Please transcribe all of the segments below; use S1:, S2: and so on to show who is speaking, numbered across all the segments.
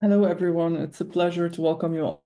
S1: Hello, everyone. It's a pleasure to welcome you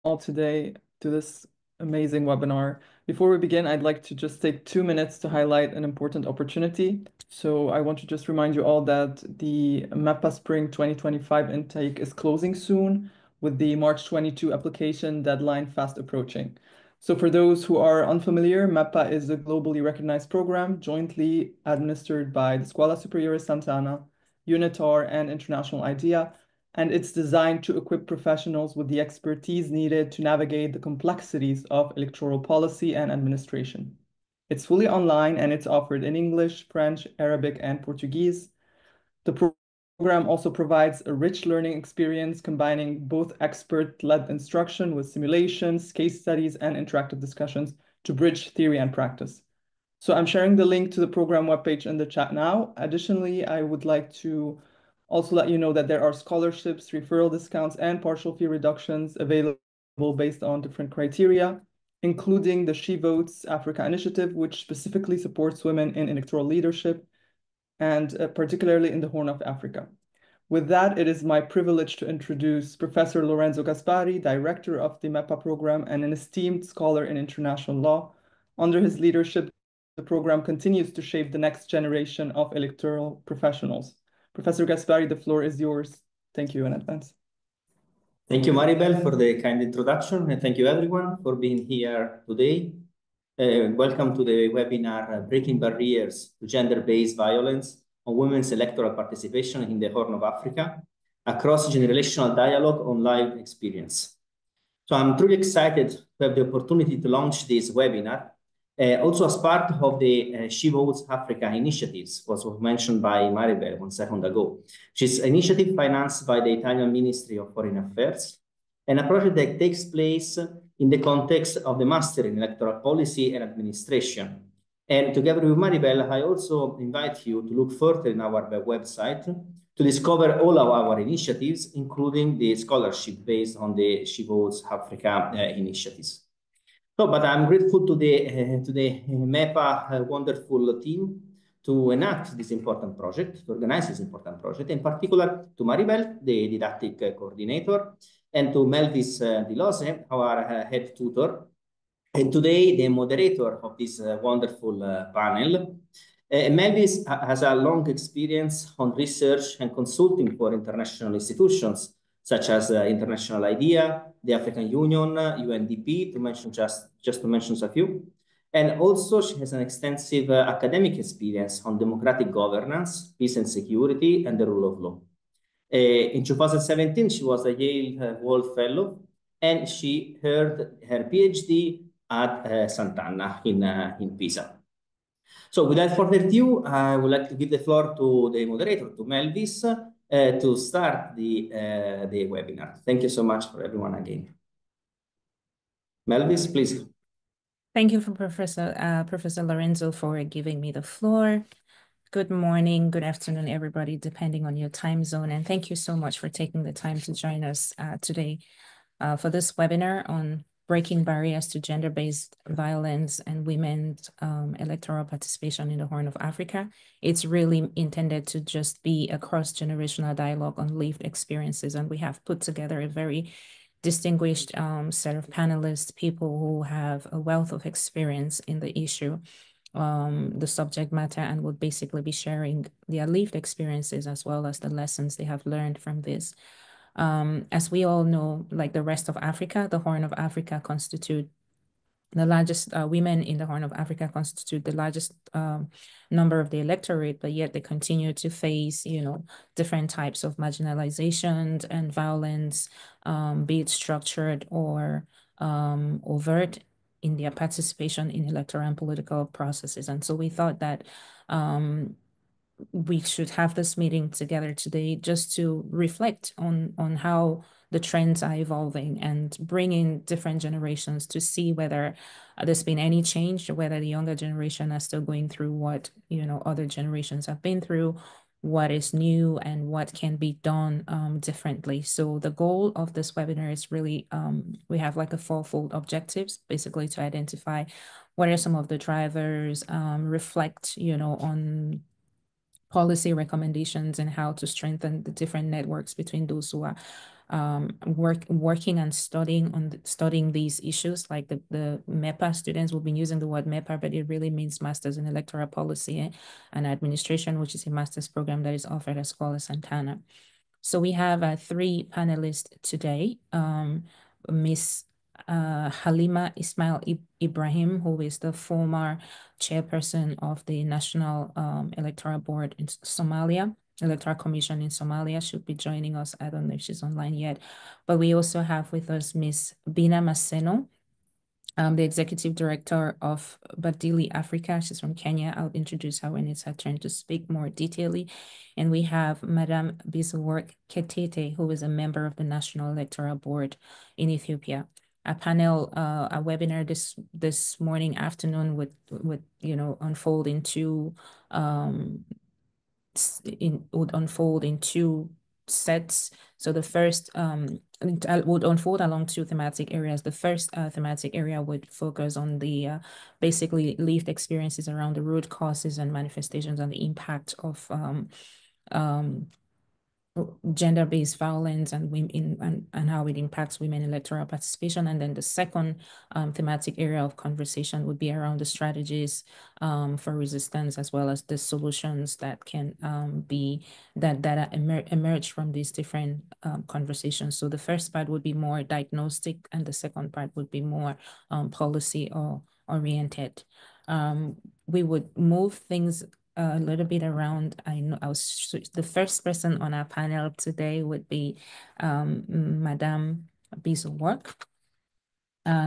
S1: all today to this amazing webinar. Before we begin, I'd like to just take 2 minutes to highlight an important opportunity. So I want to just remind you all that the MEPA Spring 2025 intake is closing soon, with the March 22 application deadline fast approaching. So for those who are unfamiliar, MEPA is a globally recognized program jointly administered by the Scuola Superiore Sant'Anna, UNITAR, and International IDEA, and it's designed to equip professionals with the expertise needed to navigate the complexities of electoral policy and administration. It's fully online and it's offered in English, French, Arabic, and Portuguese. The program also provides a rich learning experience combining both expert-led instruction with simulations, case studies, and interactive discussions to bridge theory and practice. So I'm sharing the link to the program webpage in the chat now. Additionally, I would like to also let you know that there are scholarships, referral discounts, and partial fee reductions available based on different criteria, including the She Votes Africa initiative, which specifically supports women in electoral leadership, and particularly in the Horn of Africa. With that, it is my privilege to introduce Professor Lorenzo Gaspari, Director of the MEPA program and an esteemed scholar in international law. Under his leadership, the program continues to shape the next generation of electoral professionals. Professor Gaspari, the floor is yours. Thank you in advance.
S2: Thank you, Maribel, for the kind introduction, and thank you everyone for being here today. Welcome to the webinar, Breaking Barriers to Gender-Based Violence on Women's Electoral Participation in the Horn of Africa, a cross-generational dialogue on live experience. So I'm truly excited to have the opportunity to launch this webinar, also as part of the She Votes Africa initiatives, was mentioned by Maribel 1 second ago, which is an initiative financed by the Italian Ministry of Foreign Affairs, and a project that takes place in the context of the Master in Electoral Policy and Administration. And together with Maribel, I also invite you to look further in our website to discover all of our initiatives, including the scholarship based on the She Votes Africa initiatives. So, but I'm grateful to the MEPA wonderful team to enact this important project, to organize this important project, in particular to Maribel, the didactic coordinator, and to Melvis Di Lose, our head tutor, and today the moderator of this wonderful panel. Melvis has a long experience on research and consulting for international institutions, such as International IDEA, the African Union, UNDP, to mention just to mention a few. And also she has an extensive academic experience on democratic governance, peace and security, and the rule of law. In 2017, she was a Yale Wall Fellow, and she earned her PhD at Sant'Anna in Pisa. So without further ado, I would like to give the floor to the moderator, to Melvis, to start the webinar. Thank you so much for everyone again. Melvis, please.
S3: Thank you for Professor Lorenzo for giving me the floor. Good morning, good afternoon, everybody, depending on your time zone. And thank you so much for taking the time to join us today for this webinar on breaking barriers to gender-based violence and women's electoral participation in the Horn of Africa. It's really intended to just be a cross-generational dialogue on lived experiences. And we have put together a very distinguished set of panelists, people who have a wealth of experience in the issue, the subject matter, and will basically be sharing their lived experiences as well as the lessons they have learned from this. As we all know, like the rest of Africa, the Horn of Africa constitute the largest, women in the Horn of Africa constitute the largest number of the electorate, but yet they continue to face, different types of marginalization and violence, be it structured or overt, in their participation in electoral and political processes. And so we thought that we should have this meeting together today just to reflect on how the trends are evolving and bring in different generations to see whether there's been any change, whether the younger generation are still going through what other generations have been through, what is new, and what can be done differently. So the goal of this webinar is really, we have like a fourfold objectives, basically to identify what are some of the drivers, reflect, on policy recommendations and how to strengthen the different networks between those who are working and studying these issues. Like the MEPA students will be using the word MEPA, but it really means Masters in Electoral Policy and Administration, which is a master's program that is offered at Scholar Santana. So we have 3 panelists today. Miss Halima Ismail Ibrahim, who is the former chairperson of the National Electoral Board in Somalia, Electoral Commission in Somalia, should be joining us. I don't know if she's online yet. But we also have with us Miss Bina Maseno, the executive director of Badili Africa. She's from Kenya. I'll introduce her when it's her turn to speak more detailedly. And we have Madame Bisawork Ketete, who is a member of the National Electoral Board in Ethiopia. A panel, a webinar this afternoon would unfold in two sets. So the first would unfold along 2 thematic areas. The first thematic area would focus on the basically lived experiences around the root causes and manifestations and the impact of gender-based violence and women and how it impacts women electoral participation. And then the second thematic area of conversation would be around the strategies for resistance, as well as the solutions that can emerge from these different conversations. So the first part would be more diagnostic, and the second part would be more policy or oriented. We would move things a little bit around. I know the first person on our panel today would be Madame Bisawork.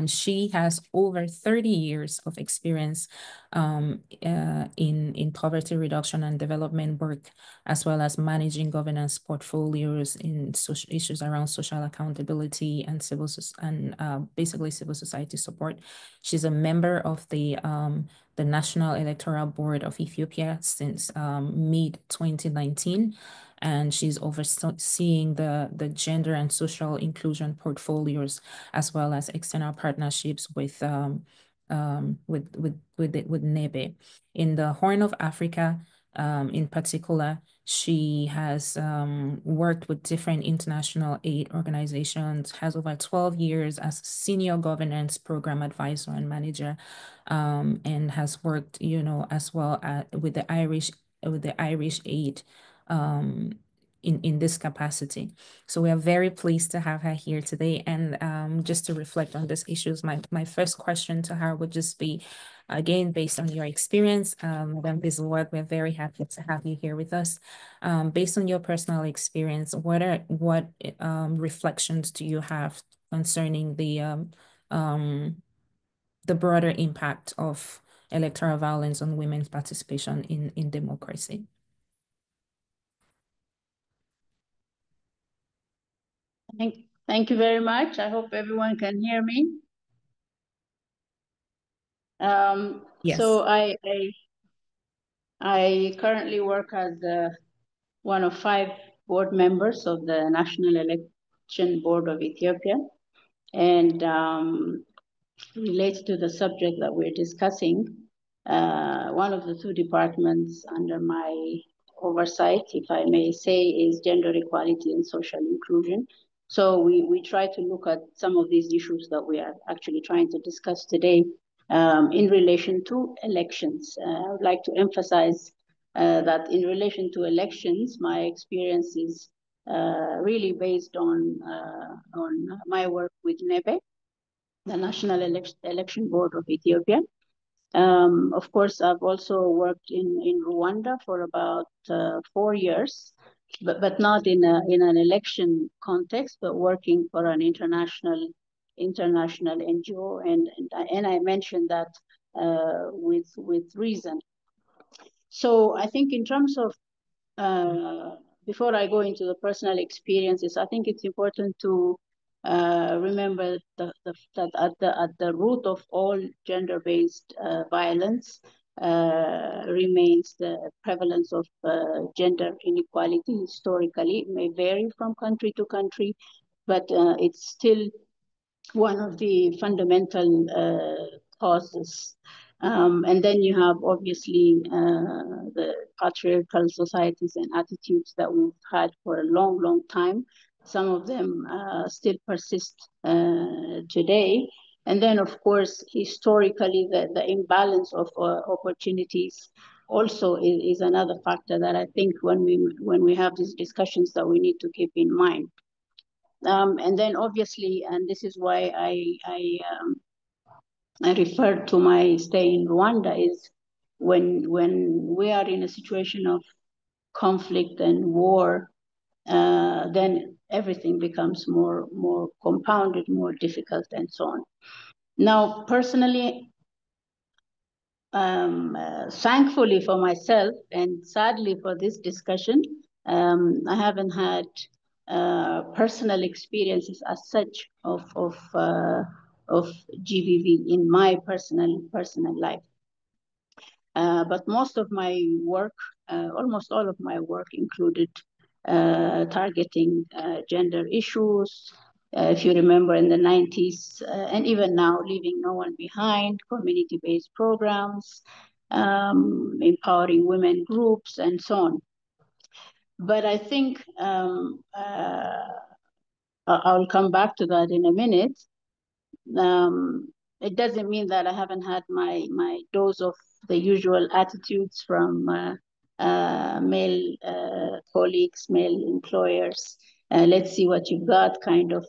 S3: She has over 30 years of experience in poverty reduction and development work, as well as managing governance portfolios in social issues around social accountability and basically civil society support. She's a member of the National Electoral Board of Ethiopia since mid-2019. And she's overseeing the gender and social inclusion portfolios, as well as external partnerships with NEBE. In the Horn of Africa, in particular, she has worked with different international aid organizations, has over 12 years as senior governance program advisor and manager, and has worked, as well with the Irish aid in this capacity. So we are very pleased to have her here today. And just to reflect on these issues, my first question to her would just be, again, based on your experience, Madame Bisawork, we're very happy to have you here with us. Based on your personal experience, what reflections do you have concerning the broader impact of electoral violence on women's participation in democracy?
S4: Thank you very much. I hope everyone can hear me.
S3: Yes.
S4: So I currently work as one of 5 board members of the National Election Board of Ethiopia, and relates to the subject that we're discussing. One of the 2 departments under my oversight, if I may say, is gender equality and social inclusion. So we try to look at some of these issues that we are actually trying to discuss today in relation to elections. I would like to emphasize that in relation to elections, my experience is really based on my work with NEBE, the National Election Board of Ethiopia. Of course, I've also worked in Rwanda for about 4 years, but not in an election context, but working for an international NGO, and I mentioned that with reason. So I think in terms of before I go into the personal experiences, I think it's important to remember that at the root of all gender-based violence remains the prevalence of gender inequality. Historically, it may vary from country to country, but it's still one of the fundamental causes And then you have obviously the patriarchal societies and attitudes that we've had for a long, long time. Some of them still persist today. And then, of course, historically, the imbalance of opportunities also is another factor that I think when we have these discussions that we need to keep in mind. And then obviously, and this is why I referred to my stay in Rwanda, is when we are in a situation of conflict and war, then everything becomes more compounded, more difficult, and so on. Now, personally, thankfully for myself and sadly for this discussion, I haven't had personal experiences as such of GBV in my personal life. But most of my work, almost all of my work, included targeting gender issues. If you remember in the 90s, and even now, leaving no one behind, community-based programs, empowering women groups, and so on. But I think I'll come back to that in a minute. It doesn't mean that I haven't had my dose of the usual attitudes from male colleagues, male employers. Let's see what you've got, kind of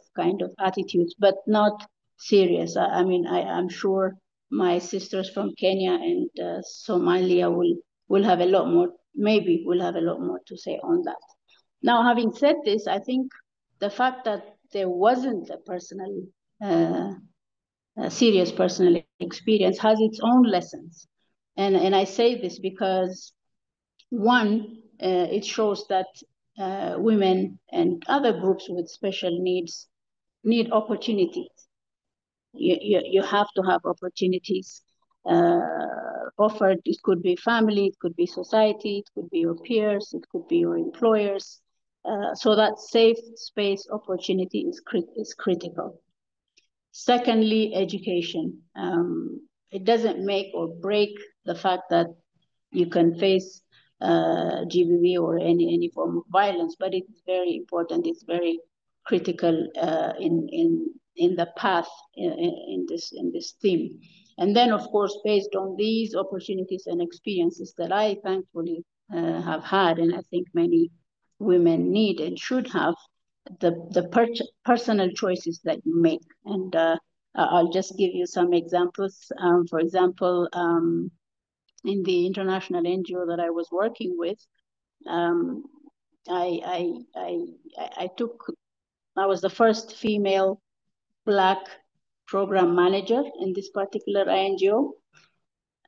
S4: attitudes, but not serious. I mean, I'm sure my sisters from Kenya and Somalia will have a lot more. Maybe will have a lot more to say on that. Now, having said this, I think the fact that there wasn't a serious personal experience has its own lessons. And I say this because, one, it shows that women and other groups with special needs need opportunities. You have to have opportunities offered. It could be family, it could be society, it could be your peers, it could be your employers. So that safe space opportunity is critical. Secondly, education. It doesn't make or break the fact that you can face GBV or any form of violence, but it's very important. It's very critical in the path in this theme. And then, of course, based on these opportunities and experiences that I thankfully have had, and I think many women need and should have, the personal choices that you make. And I'll just give you some examples. For example, in the international NGO that I was working with, I was the first female Black program manager in this particular NGO.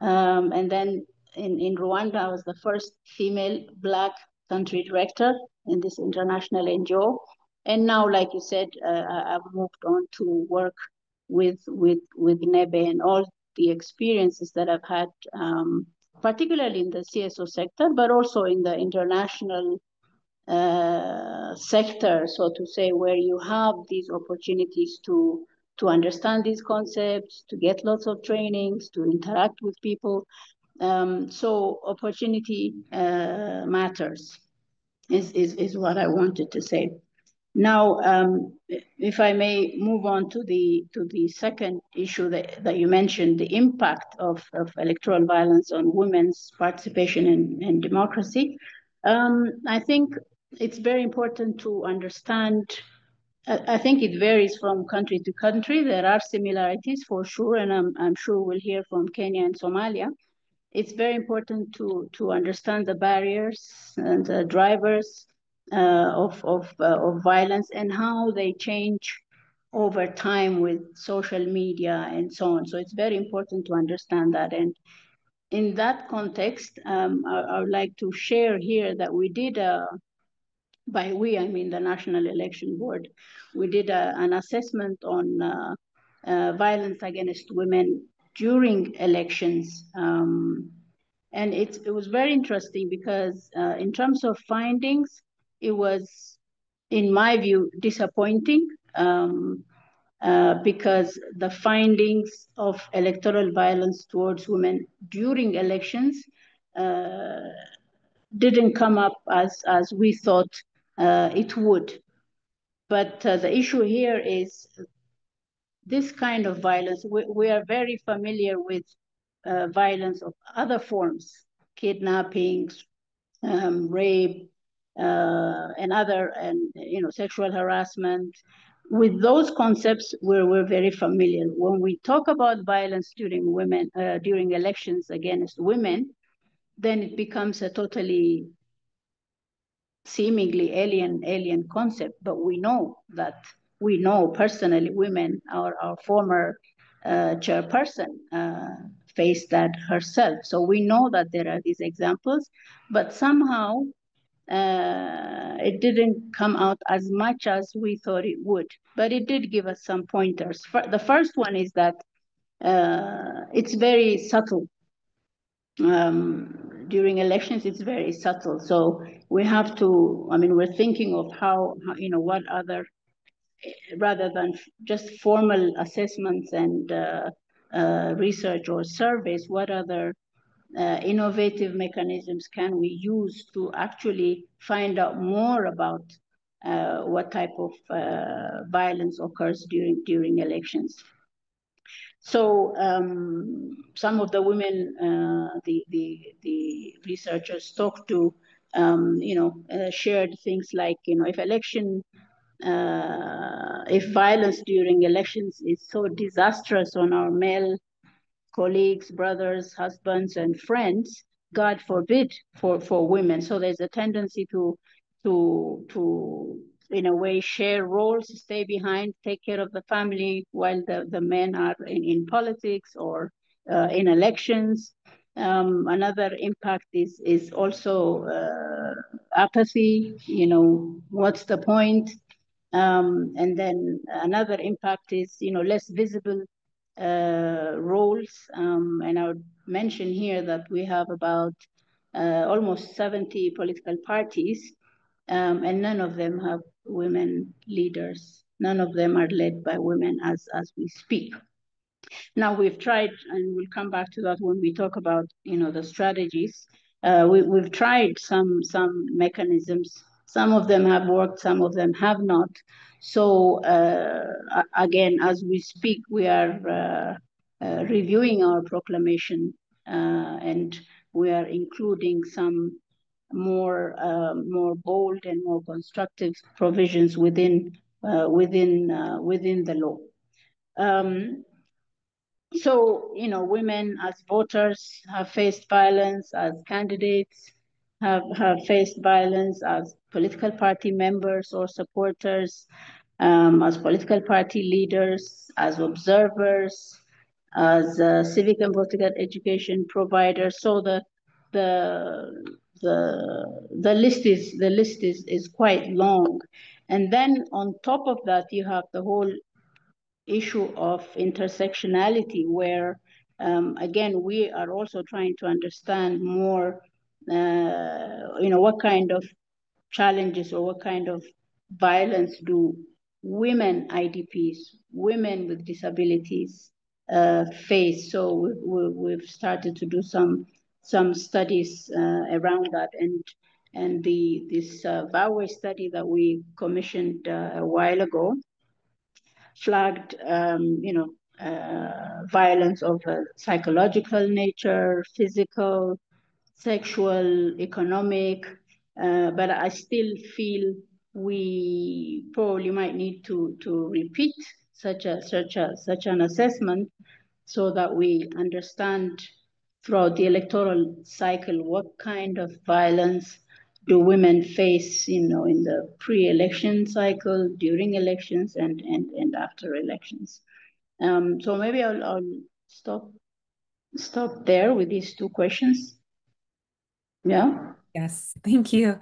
S4: And then in Rwanda, I was the first female Black country director in this international NGO. And now, like you said, I've moved on to work with NEBE and all the experiences that I've had, particularly in the CSO sector, but also in the international sector, so to say, where you have these opportunities to understand these concepts, to get lots of trainings, to interact with people. So opportunity matters, is what I wanted to say. Now, if I may move on to the second issue that you mentioned, the impact of electoral violence on women's participation in democracy. I think it's very important to understand. I think it varies from country to country. There are similarities for sure, and I'm sure we'll hear from Kenya and Somalia. It's very important to understand the barriers and the drivers of violence and how they change over time with social media and so on. So it's very important to understand that. And in that context, I would like to share here that we did, by we, I mean the National Election Board, we did an assessment on violence against women during elections. And it was very interesting because in terms of findings, it was, in my view, disappointing. because the findings of electoral violence towards women during elections didn't come up as we thought it would. But the issue here is this kind of violence. We are very familiar with violence of other forms, kidnappings, rape, and other, and sexual harassment. With those concepts, we're very familiar. When we talk about violence during elections against women, then it becomes a totally seemingly alien concept. But we know personally women, our former chairperson faced that herself. So we know that there are these examples, but somehow it didn't come out as much as we thought it would, but it did give us some pointers. The first one is that it's very subtle. During elections, it's very subtle. So we have to, we're thinking of how what other, rather than just formal assessments and research or surveys, what other innovative mechanisms can we use to actually find out more about what type of violence occurs during elections. So some of the women, the researchers talked to, shared things like, if violence during elections is so disastrous on our male colleagues, brothers, husbands, and friends, God forbid for women. So there's a tendency to in a way share roles, stay behind, take care of the family while the men are in politics or in elections. Another impact is also apathy. What's the point? And then another impact is less visible roles. And I would mention here that we have about almost 70 political parties, and none of them have women leaders. None of them are led by women as we speak. Now we've tried, and we'll come back to that when we talk about the strategies. We've tried some mechanisms. Some of them have worked, some of them have not. So again, as we speak, we are reviewing our proclamation, and we are including some more bold and more constructive provisions within the law. So, women as voters have faced violence, as candidates have faced violence, as political party members or supporters, as political party leaders, as observers, as civic and political education providers. So the list is quite long. And then on top of that, you have the whole issue of intersectionality, where again we are also trying to understand more what kind of challenges or what kind of violence do women IDPs, women with disabilities face. So we've started to do some studies around that, and this VAWE study that we commissioned a while ago flagged, violence of a psychological nature, physical, sexual, economic, but I still feel we probably might need to repeat such an assessment so that we understand throughout the electoral cycle what kind of violence do women face, in the pre-election cycle, during elections, and after elections. So maybe I'll stop there with these two questions. Yeah.
S3: Yes, thank you.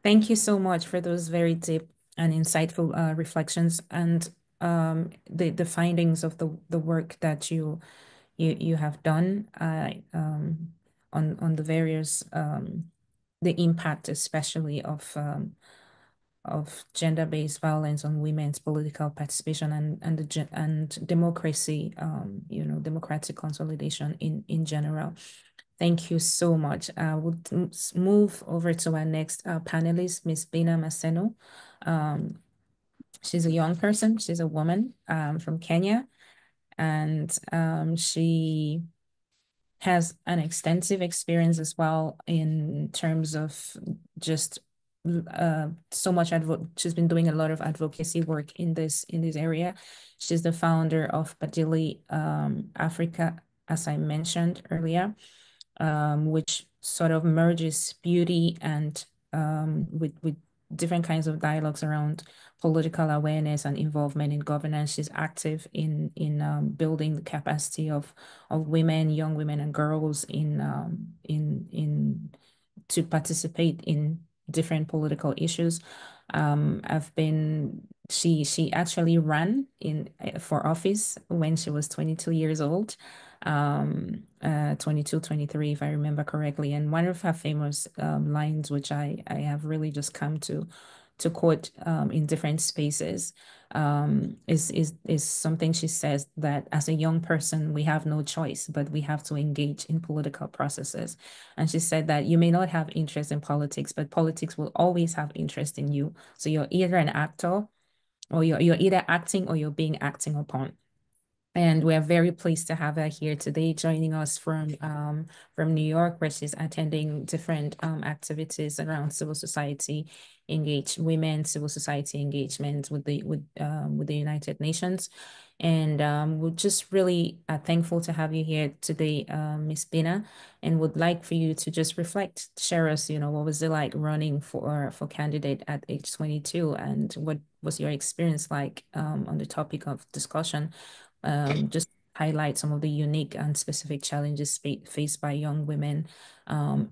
S3: Thank you so much for those very deep and insightful reflections and the findings of the work that you have done on the various the impact especially of gender-based violence on women's political participation and democracy, democratic consolidation in general. Thank you so much. We'll move over to our next panelist, Ms. Bina Maseno. She's a young person. She's a woman from Kenya, and she has an extensive experience as well in terms of just she's been doing a lot of advocacy work in this area. She's the founder of Badili Africa, as I mentioned earlier, which sort of merges beauty and with different kinds of dialogues around political awareness and involvement in governance. She's active in building the capacity of women, young women and girls to participate in different political issues. She actually ran for office when she was 22 years old, 22, 23, if I remember correctly. And one of her famous lines, which I have really just come to quote in different spaces, is something she says, that as a young person, we have no choice, but we have to engage in political processes. And she said that you may not have interest in politics, but politics will always have interest in you. So you're either an actor, or you're either acting or you're being acting upon. And we're very pleased to have her here today, joining us from New York, where she's attending different activities around civil society civil society engagement with the United Nations. And we're just really thankful to have you here today, Ms. Bina, and would like for you to just reflect, share us, what was it like running for candidate at age 22, and what was your experience like on the topic of discussion. Just highlight some of the unique and specific challenges faced by young women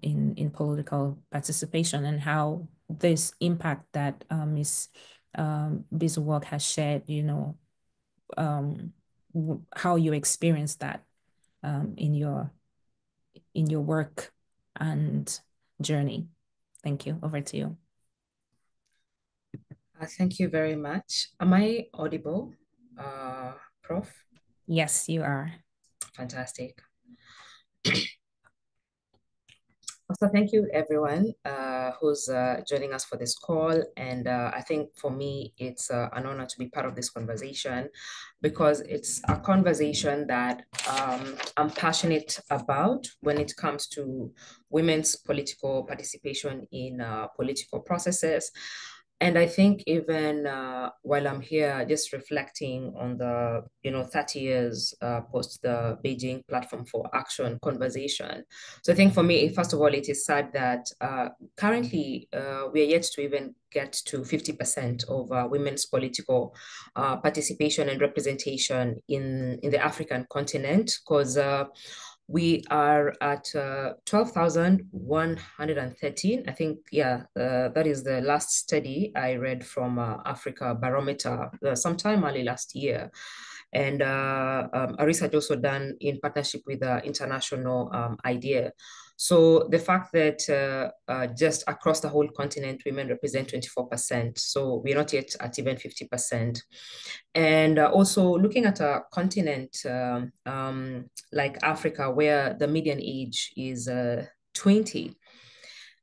S3: in political participation, and how this impact that Ms. Work has shared, how you experienced that in your work and journey. Thank you. Over to you.
S5: Thank you very much. Am I audible, Prof?
S3: Yes, you are.
S5: Fantastic. So thank you everyone who's joining us for this call. And I think for me, it's an honor to be part of this conversation, because it's a conversation that I'm passionate about when it comes to women's political participation in political processes. And I think even while I'm here, just reflecting on the 30 years post the Beijing Platform for Action conversation. So I think for me, first of all, it is sad that currently we are yet to even get to 50% of women's political participation and representation in the African continent, because we are at 12,113. I think, that is the last study I read from Africa Barometer sometime early last year. And a research also done in partnership with International IDEA. So the fact that just across the whole continent, women represent 24%. So we're not yet at even 50%. And also looking at a continent like Africa, where the median age is 20.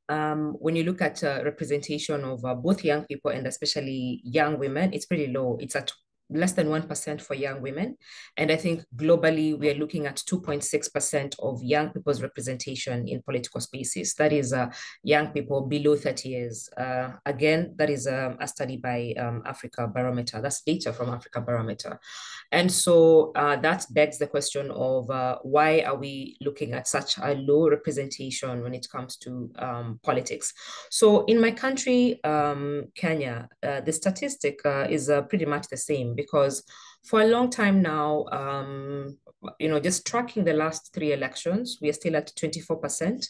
S5: When you look at representation of both young people and especially young women, it's pretty low. It's at less than 1% for young women. And I think globally, we are looking at 2.6% of young people's representation in political spaces. That is young people below 30 years. Again, that is a study by Africa Barometer. That's data from Africa Barometer. And so that begs the question of why are we looking at such a low representation when it comes to politics? So in my country, Kenya, the statistic is pretty much the same, because for a long time now, just tracking the last 3 elections, we are still at 24%.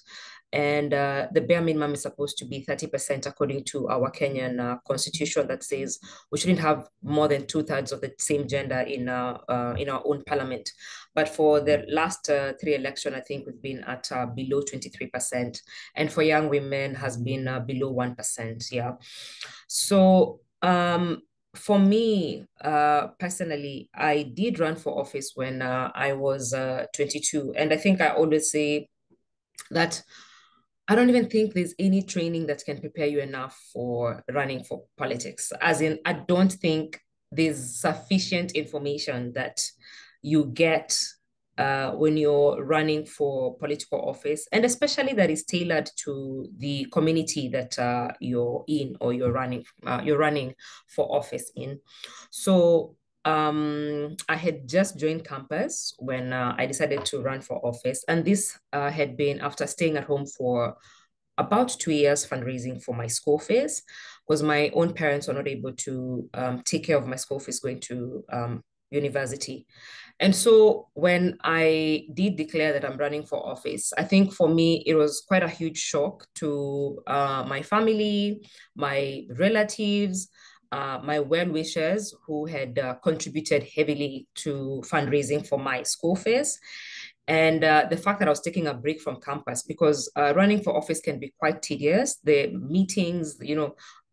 S5: And the bare minimum is supposed to be 30% according to our Kenyan constitution that says we shouldn't have more than 2/3 of the same gender in our own parliament. But for the last 3 elections, I think we've been at below 23%. And for young women has been below 1%. Yeah. So for me, personally, I did run for office when I was 22. And I think I always say that I don't even think there's any training that can prepare you enough for running for politics. As in, I don't think there's sufficient information that you get when you're running for political office, and especially that is tailored to the community that you're in or you're running for office in. So I had just joined campus when I decided to run for office. And this had been after staying at home for about 2 years fundraising for my school fees, because my own parents were not able to take care of my school fees going to university. And so when I did declare that I'm running for office, I think for me, it was quite a huge shock to my family, my relatives, my well-wishers who had contributed heavily to fundraising for my school fees. And the fact that I was taking a break from campus, because running for office can be quite tedious. The meetings,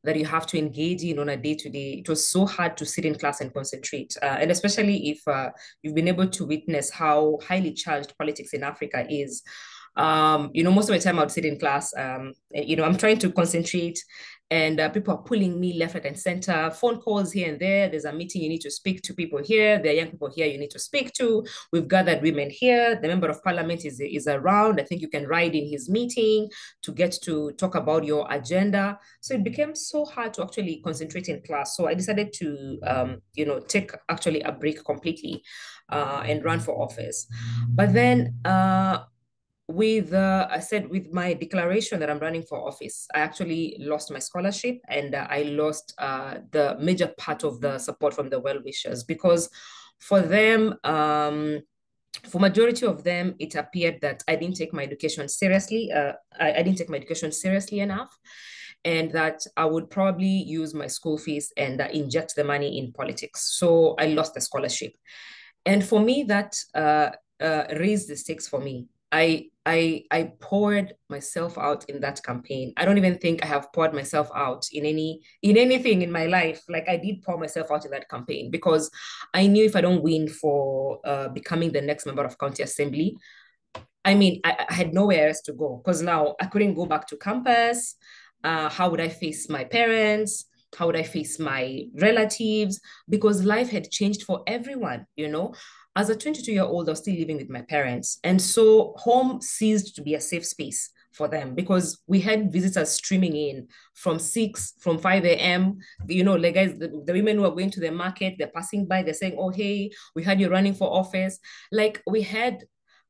S5: that you have to engage in on a day-to-day, it was so hard to sit in class and concentrate. And especially if you've been able to witness how highly charged politics in Africa is. Most of the time I would sit in class, I'm trying to concentrate, and people are pulling me left, right, and center, phone calls here and there. There's a meeting, you need to speak to people here. There are young people here you need to speak to. We've gathered women here. The member of parliament is around. I think you can ride in his meeting to get to talk about your agenda. So it became so hard to actually concentrate in class. So I decided to, take actually a break completely and run for office. But then with my declaration that I'm running for office, I actually lost my scholarship, and I lost the major part of the support from the well-wishers, because for them, for majority of them, it appeared that I didn't take my education seriously. I didn't take my education seriously enough, and that I would probably use my school fees and inject the money in politics. So I lost the scholarship. And for me, that raised the stakes for me. I poured myself out in that campaign. I don't even think I have poured myself out in anything in my life. Like, I did pour myself out in that campaign, because I knew if I don't win for becoming the next member of county assembly, I had nowhere else to go, because now I couldn't go back to campus. How would I face my parents? How would I face my relatives? Because life had changed for everyone, As a 22-year-old, I was still living with my parents. And so home ceased to be a safe space for them, because we had visitors streaming in from 5 a.m. Like, guys, the women who are going to the market, they're passing by, they're saying, oh, hey, we had you running for office. Like, we had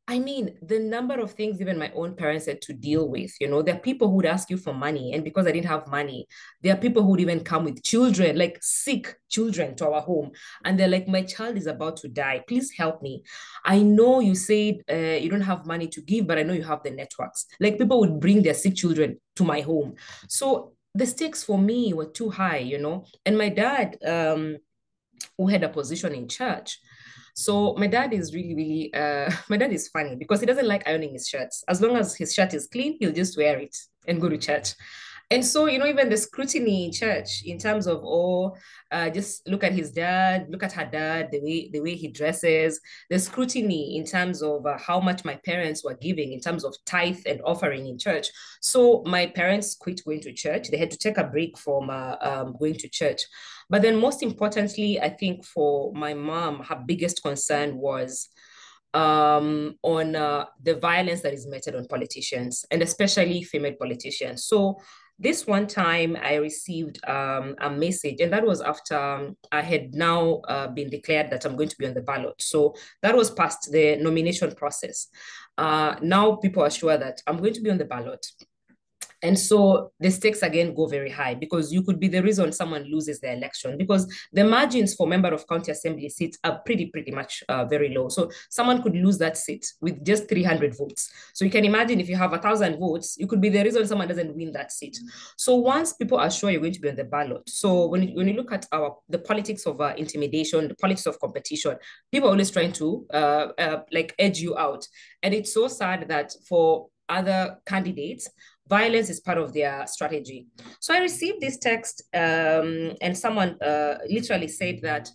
S5: the number of things even my own parents had to deal with, there are people who would ask you for money. And because I didn't have money, there are people who would even come with children, like sick children, to our home. And they're like, my child is about to die. Please help me. I know you said you don't have money to give, but I know you have the networks. Like, people would bring their sick children to my home. So the stakes for me were too high, And my dad, who had a position in church, so my dad is really, really, my dad is funny, because he doesn't like ironing his shirts. As long as his shirt is clean, he'll just wear it and go to church. And so, even the scrutiny in church in terms of, just look at his dad, look at her dad, the way he dresses, the scrutiny in terms of how much my parents were giving in terms of tithe and offering in church. So my parents quit going to church. They had to take a break from going to church. But then most importantly, I think for my mom, her biggest concern was on the violence that is meted on politicians, and especially female politicians. So this one time I received a message, and that was after I had now been declared that I'm going to be on the ballot. So that was past the nomination process. Now people are sure that I'm going to be on the ballot. And so the stakes again go very high, because you could be the reason someone loses the election, because the margins for member of county assembly seats are pretty much very low. So someone could lose that seat with just 300 votes. So you can imagine, if you have 1,000 votes, you could be the reason someone doesn't win that seat. So once people are sure you're going to be on the ballot, so when you look at the politics of intimidation, the politics of competition, people are always trying to like edge you out. And it's so sad that for other candidates, violence is part of their strategy. So I received this text, and someone literally said that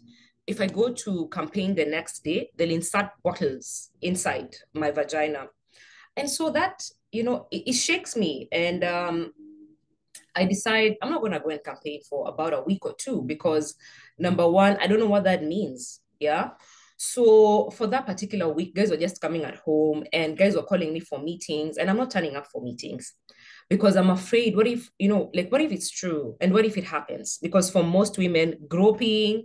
S5: if I go to campaign the next day, they'll insert bottles inside my vagina. And so that, it shakes me. And I decide I'm not going to go and campaign for about a week or two, because number one, I don't know what that means. Yeah. So for that particular week, guys were just coming at home, and guys were calling me for meetings, and I'm not turning up for meetings, because I'm afraid, what if, what if it's true, and what if it happens? Because for most women, groping,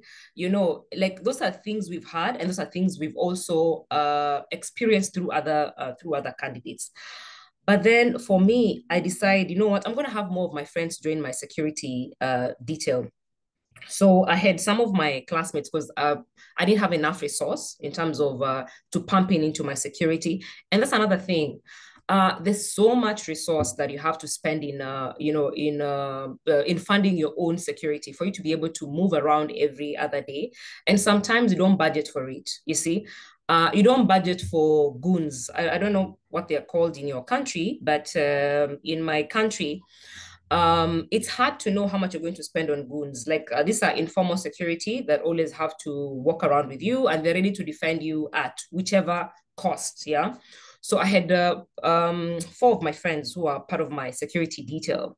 S5: like those are things we've had, and those are things we've also experienced through other candidates. But then for me, I decide, you know what, I'm going to have more of my friends join my security detail. So I had some of my classmates, because I didn't have enough resource in terms of to pump into my security. And that's another thing. There's so much resource that you have to spend in funding your own security for you to be able to move around every other day. And sometimes you don't budget for it, you see. You don't budget for goons. I don't know what they're called in your country, but in my country, it's hard to know how much you're going to spend on goons. Like these are informal security that always have to walk around with you, and they're ready to defend you at whichever cost. Yeah. So I had 4 of my friends who are part of my security detail.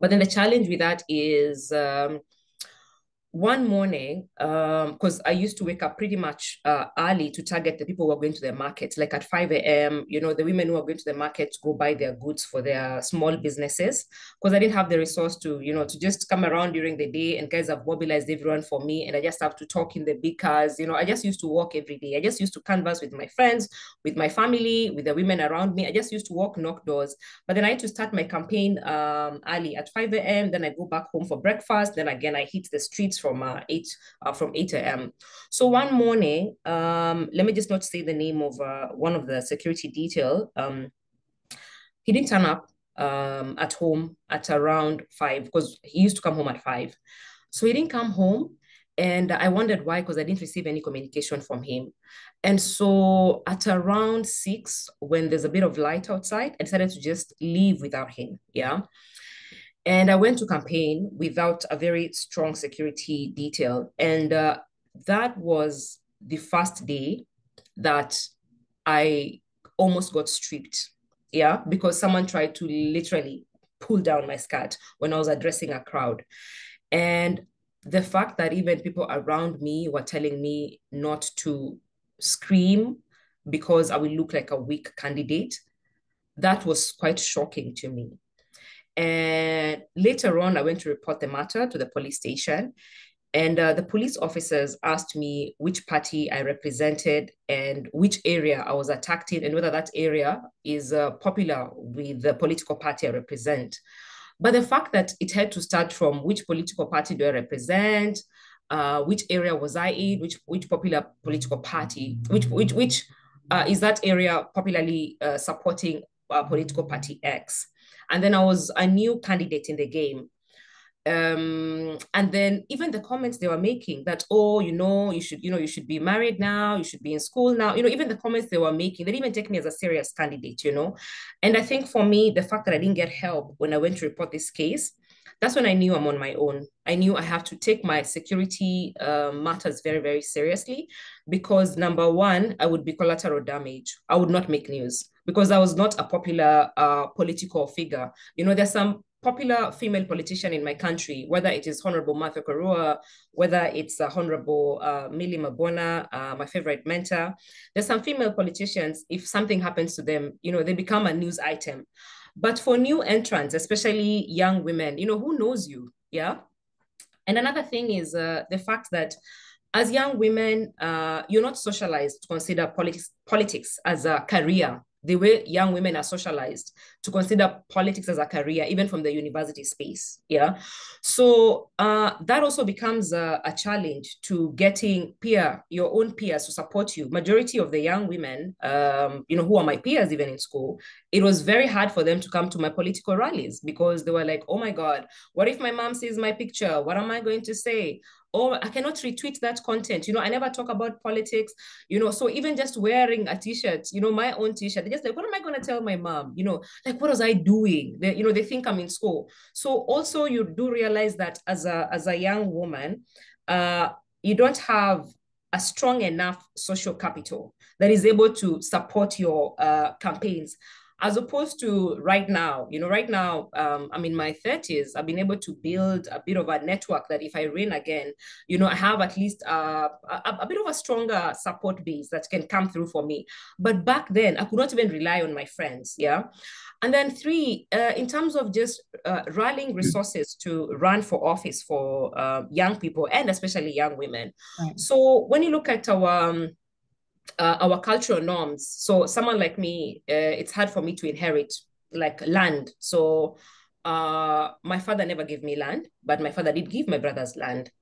S5: But then the challenge with that is one morning, because I used to wake up pretty much early to target the people who are going to the market, like at 5 a.m., the women who are going to the market to go buy their goods for their small businesses, because I didn't have the resource to, to just come around during the day, and guys have mobilized everyone for me, and I just have to talk in the big cars. I just used to walk every day. I just used to canvass with my friends, with my family, with the women around me. I just used to walk, knock doors. But then I had to start my campaign early at 5 a.m. Then I go back home for breakfast. Then again, I hit the streets from 8 a.m. So one morning, let me just not say the name of one of the security detail. He didn't turn up at home at around 5, because he used to come home at 5. So he didn't come home, and I wondered why, because I didn't receive any communication from him. And so at around 6, when there's a bit of light outside, I decided to just leave without him. Yeah. And I went to campaign without a very strong security detail. And that was the first day that I almost got stripped. Yeah, because someone tried to literally pull down my skirt when I was addressing a crowd. And the fact that even people around me were telling me not to scream because I will look like a weak candidate, that was quite shocking to me. And later on, I went to report the matter to the police station. And the police officers asked me which party I represented and which area I was attacked in, and whether that area is popular with the political party I represent. But the fact that it had to start from which political party do I represent, which area was I in, which popular political party, which is that area popularly supporting political party X. And then I was a new candidate in the game. And then even the comments they were making that, oh, you should be married now, you should be in school now, even the comments they were making, they didn't even take me as a serious candidate, And I think for me, the fact that I didn't get help when I went to report this case, that's when I knew I'm on my own. I knew I have to take my security matters very, very seriously, because number one, I would be collateral damage. I would not make news because I was not a popular political figure. There's some popular female politician in my country, whether it is Honorable Martha Karua, whether it's Honorable Millie Mabona, my favorite mentor. There's some female politicians, if something happens to them, they become a news item. But for new entrants, especially young women, who knows you? Yeah. And another thing is the fact that as young women, you're not socialized to consider politics as a career the way young women are socialized to consider politics as a career, even from the university space. Yeah. So that also becomes a challenge to getting your own peers to support you. Majority of the young women, who are my peers even in school, it was very hard for them to come to my political rallies because they were like, oh my God, what if my mom sees my picture? What am I going to say? Oh, I cannot retweet that content. I never talk about politics, so even just wearing a t-shirt, my own t-shirt, they're just like, what am I going to tell my mom? Like, what was I doing? They think I'm in school. So also you do realize that as a young woman, you don't have a strong enough social capital that is able to support your campaigns as opposed to right now. I'm in my 30s. I've been able to build a bit of a network that if I win again, I have at least a bit of a stronger support base that can come through for me. But back then, I could not even rely on my friends. Yeah. And then three, in terms of just rallying resources to run for office for young people and especially young women.
S3: Right.
S5: So when you look at our cultural norms. So someone like me, it's hard for me to inherit like land. So my father never gave me land, but my father did give my brothers land.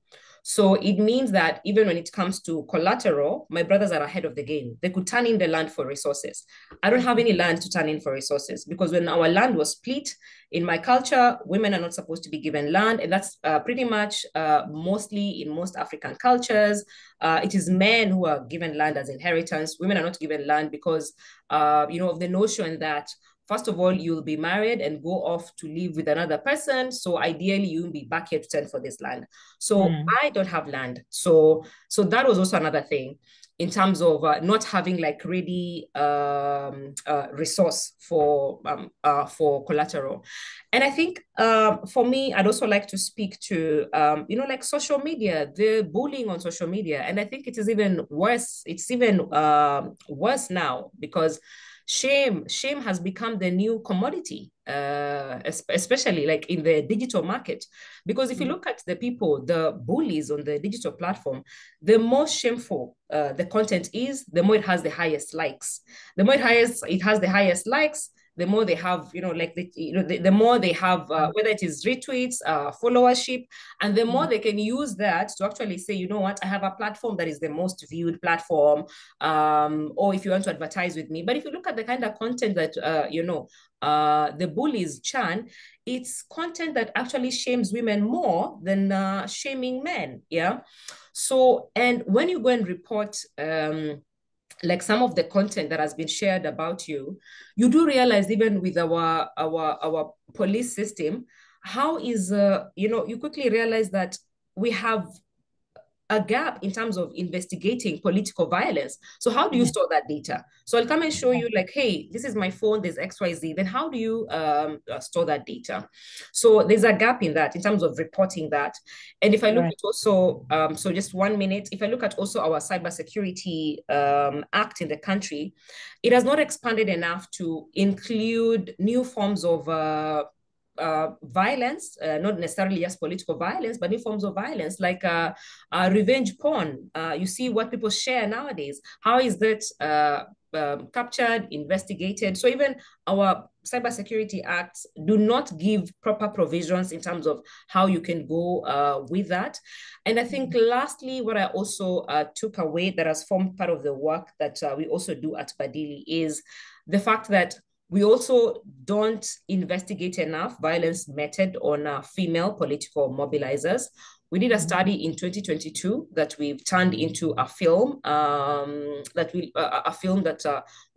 S5: So it means that even when it comes to collateral, my brothers are ahead of the game. They could turn in the land for resources. I don't have any land to turn in for resources because when our land was split, in my culture, women are not supposed to be given land. And that's pretty much mostly in most African cultures. It is men who are given land as inheritance. Women are not given land because, of the notion that first of all, you'll be married and go off to live with another person. So ideally, you'll be back here to tend for this land. So I don't have land. So that was also another thing in terms of not having like ready resource for collateral. And I think for me, I'd also like to speak to, like social media, the bullying on social media. And I think it is even worse. It's even worse now because shame has become the new commodity, especially like in the digital market. Because if you look at the people, the bullies on the digital platform, the more shameful the content is, the more it has the highest likes. The more it has the highest likes, the more they have, the more they have, whether it is retweets, followership, and the more they can use that to actually say, you know what, I have a platform that is the most viewed platform, or if you want to advertise with me. But if you look at the kind of content that, the bullies churn, it's content that actually shames women more than shaming men. Yeah. So, and when you go and report, like some of the content that has been shared about you, you do realize even with our police system, how is you quickly realize that we have a gap in terms of investigating political violence. So how do you store that data? So I'll come and show you like, hey, this is my phone, there's XYZ. Then how do you store that data? So there's a gap in that in terms of reporting that. And if I look at also, so just 1 minute, if I look at also our cybersecurity act in the country, it has not expanded enough to include new forms of violence, not necessarily just political violence, but new forms of violence like revenge porn. You see what people share nowadays. How is that captured, investigated? So even our cybersecurity acts do not give proper provisions in terms of how you can go with that. And I think lastly, what I also took away that has formed part of the work that we also do at Badili is the fact that we also don't investigate enough violence meted on female political mobilizers. We did a study in 2022 that we've turned into a film that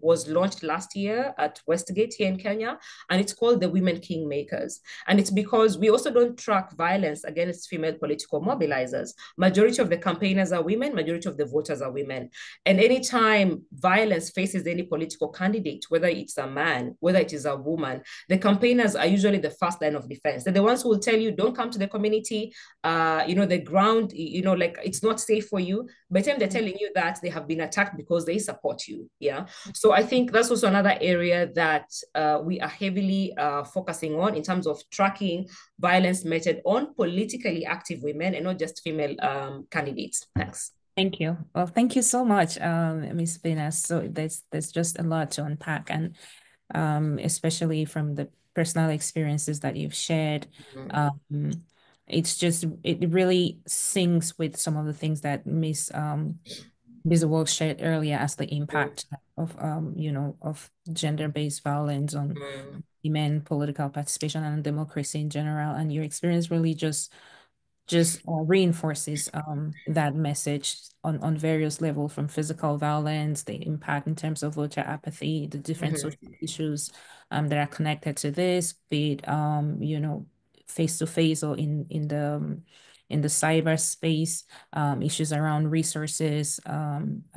S5: was launched last year at Westgate here in Kenya, and it's called The Women Kingmakers. And it's because we also don't track violence against female political mobilizers. Majority of the campaigners are women, majority of the voters are women. And anytime violence faces any political candidate, whether it's a man, whether it is a woman, the campaigners are usually the first line of defense. They're the ones who will tell you, don't come to the community, the ground, like it's not safe for you. By the time they're telling you that, they have been attacked because they support you. Yeah. So I think that's also another area that we are heavily focusing on in terms of tracking violence meted on politically active women and not just female candidates. Thanks.
S3: Thank you. Well, thank you so much, Ms. Venus. So there's just a lot to unpack, and especially from the personal experiences that you've shared. Um, it really syncs with some of the things that Ms. Walsh shared earlier as the impact of of gender-based violence on women, political participation, and democracy in general. And your experience really just reinforces that message on various levels, from physical violence, the impact in terms of voter apathy, the different social issues that are connected to this, be it face to face or in the cyberspace, issues around resources,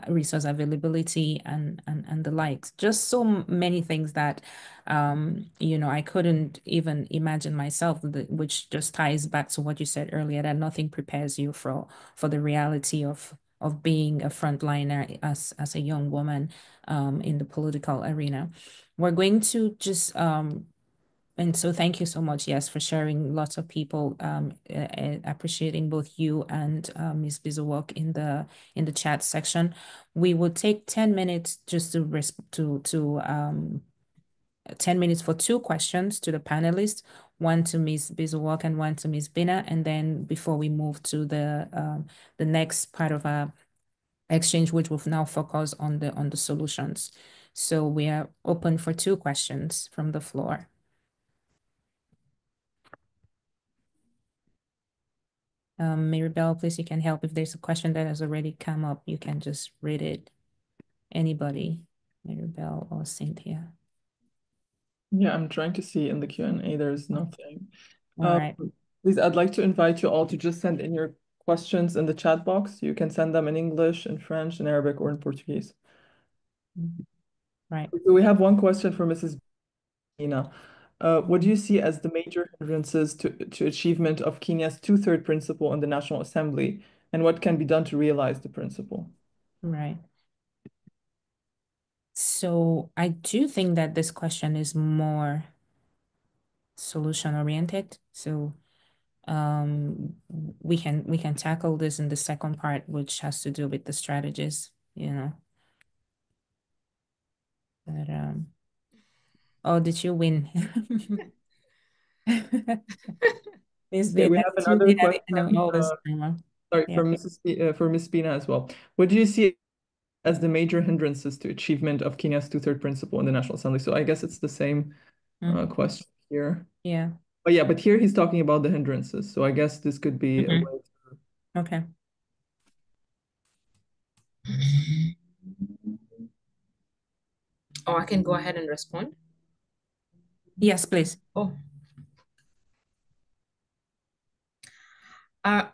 S3: resource availability, and the likes. Just so many things that I couldn't even imagine myself, which just ties back to what you said earlier, that nothing prepares you for the reality of being a frontliner as a young woman in the political arena. We're going to just and so thank you so much, yes, for sharing. Lots of people appreciating both you and Ms. Bizuwok in the chat section. We will take 10 minutes just to 10 minutes for 2 questions to the panelists, one to Ms. Bizuwok and one to Ms. Bina, and then before we move to the next part of our exchange, which will now focus on the solutions. So we are open for 2 questions from the floor. Maribel, please, you can help. If there's a question that has already come up, you can just read it. Anybody, Maribel or Cynthia?
S1: Yeah, I'm trying to see in the Q&A, there's nothing.
S3: All right.
S1: Please, I'd like to invite you all to just send in your questions in the chat box. You can send them in English, in French, in Arabic, or in Portuguese.
S3: Right.
S1: So we have one question for Mrs. Bina. What do you see as the major hindrances to achievement of Kenya's two-third principle in the National Assembly, and what can be done to realize the principle?
S3: Right. So I do think that this question is more solution oriented. So we can tackle this in the second part, which has to do with the strategies, But oh, did you win? It's
S1: Okay,
S3: been
S1: we have
S3: you
S1: another
S3: win at the
S1: question.
S3: end of all this time.
S1: Sorry,
S3: Yeah.
S1: for Ms. Bina as well. What do you see as the major hindrances to achievement of Kenya's two-third principle in the National Assembly? So I guess it's the same question here.
S3: Yeah.
S1: But yeah, but here he's talking about the hindrances. So I guess this could be a way to...
S3: Okay.
S5: Oh, I can go ahead and respond.
S3: Yes, please.
S5: Oh.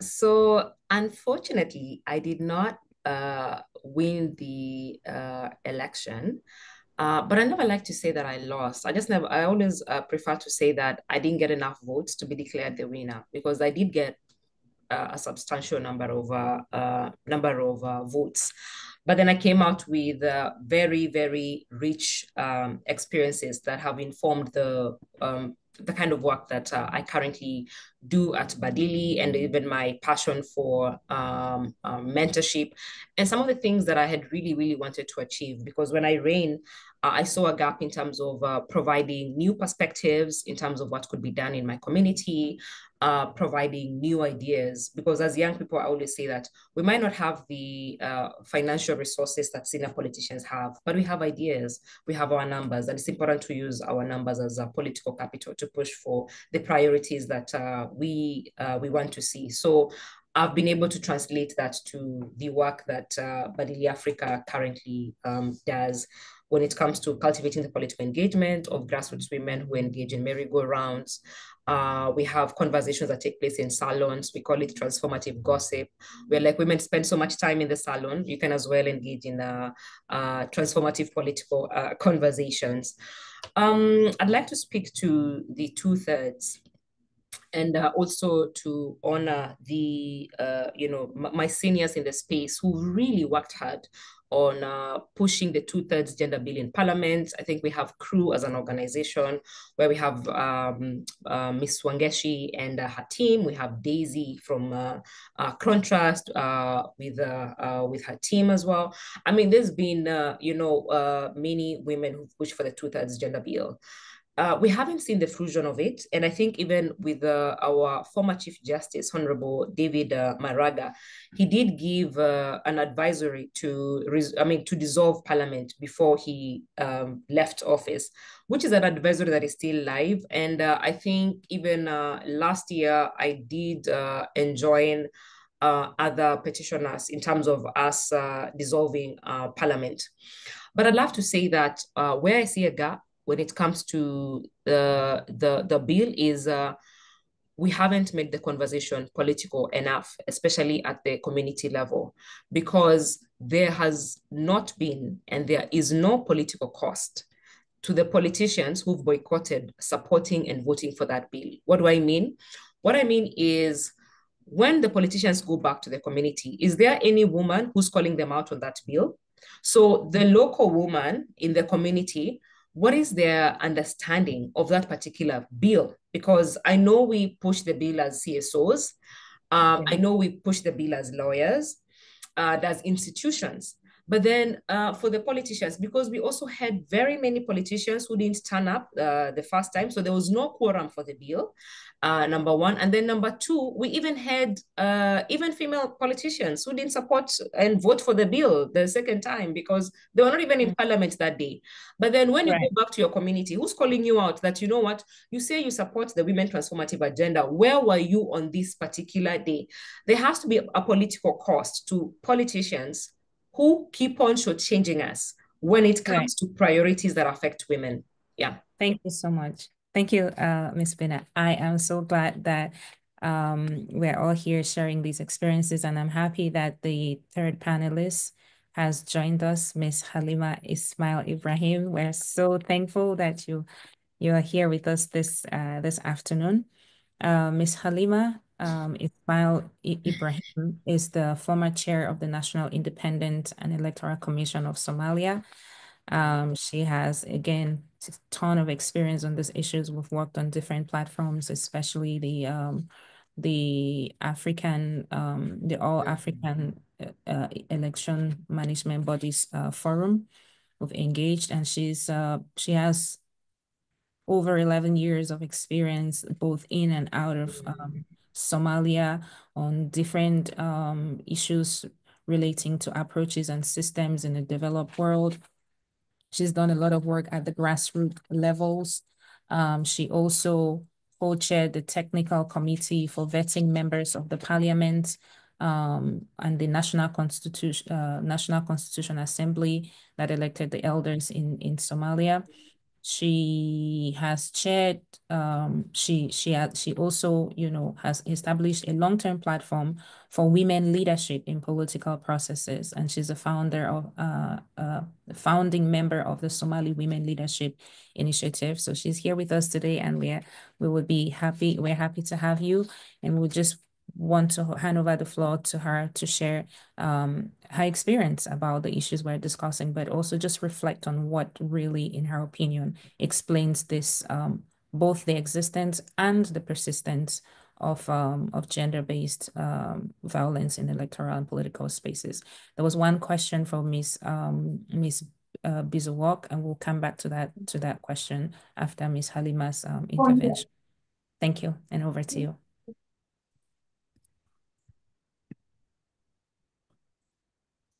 S5: So unfortunately, I did not win the election. But I never like to say that I lost. I always prefer to say that I didn't get enough votes to be declared the winner, because I did get a substantial number of votes. But then I came out with very, very rich experiences that have informed the kind of work that I currently do at Badili, and even my passion for mentorship and some of the things that I had really, really wanted to achieve. Because when I ran, I saw a gap in terms of providing new perspectives in terms of what could be done in my community, providing new ideas. Because as young people, I always say that we might not have the financial resources that senior politicians have, but we have ideas, we have our numbers, and it's important to use our numbers as a political capital to push for the priorities that we want to see. So I've been able to translate that to the work that Badili Africa currently does when it comes to cultivating the political engagement of grassroots women who engage in merry-go-rounds. We have conversations that take place in salons. We call it transformative gossip. We're like, women spend so much time in the salon, you can as well engage in transformative political conversations. I'd like to speak to the two-thirds, and also to honor the my seniors in the space who really worked hard on pushing the 2/3 gender bill in parliament. I think we have CREW as an organization where we have Miss Wangeshi and her team. We have Daisy from Contrast with her team as well. I mean, there's been many women who push for the 2/3 gender bill. We haven't seen the fruition of it. And I think even with our former Chief Justice, Honorable David Maraga, he did give an advisory to dissolve Parliament before he left office, which is an advisory that is still live. And I think even last year, I did enjoin other petitioners in terms of us dissolving Parliament. But I'd love to say that where I see a gap when it comes to the bill is we haven't made the conversation political enough, especially at the community level, because there has not been and there is no political cost to the politicians who've boycotted supporting and voting for that bill. What do I mean? What I mean is when the politicians go back to the community, is there any woman who's calling them out on that bill? So the local woman in the community, what is their understanding of that particular bill? Because I know we push the bill as CSOs. I know we push the bill as lawyers, as institutions. But then for the politicians, because we also had very many politicians who didn't turn up the first time, so there was no quorum for the bill, number one. And then number two, we even had even female politicians who didn't support and vote for the bill the second time because they were not even in parliament that day. But then when you go back to your community, who's calling you out that, you know what, you say you support the women transformative agenda. Where were you on this particular day? There has to be a political cost to politicians who keep on shortchanging us when it comes to priorities that affect women. Yeah.
S3: Thank you so much. Thank you, Ms. Bina. I am so glad that we're all here sharing these experiences, and I'm happy that the third panelist has joined us, Ms. Halima Ismail Ibrahim. We're so thankful that you are here with us this afternoon. Ms. Halima Ismail Ibrahim is the former chair of the National Independent and Electoral Commission of Somalia. She has, again, a ton of experience on these issues. We've worked on different platforms, especially the All African Election Management Bodies Forum. We've engaged, and she has over 11 years of experience, both in and out of Somalia on different issues relating to approaches and systems in the developed world. She's done a lot of work at the grassroots levels. She also co-chaired the technical committee for vetting members of the parliament and the National Constitution Assembly that elected the elders in Somalia. She has chaired, she also, has established a long-term platform for women leadership in political processes. And she's a founding member of the Somali Women Leadership Initiative. So she's here with us today, and we're happy to have you. And we'll just want to hand over the floor to her to share her experience about the issues we're discussing, but also just reflect on what really, in her opinion, explains this, both the existence and the persistence of gender-based violence in electoral and political spaces. There was one question from Ms. Bizuwok, and we'll come back to that question after Ms. Halima's intervention. Thank you, and over to you.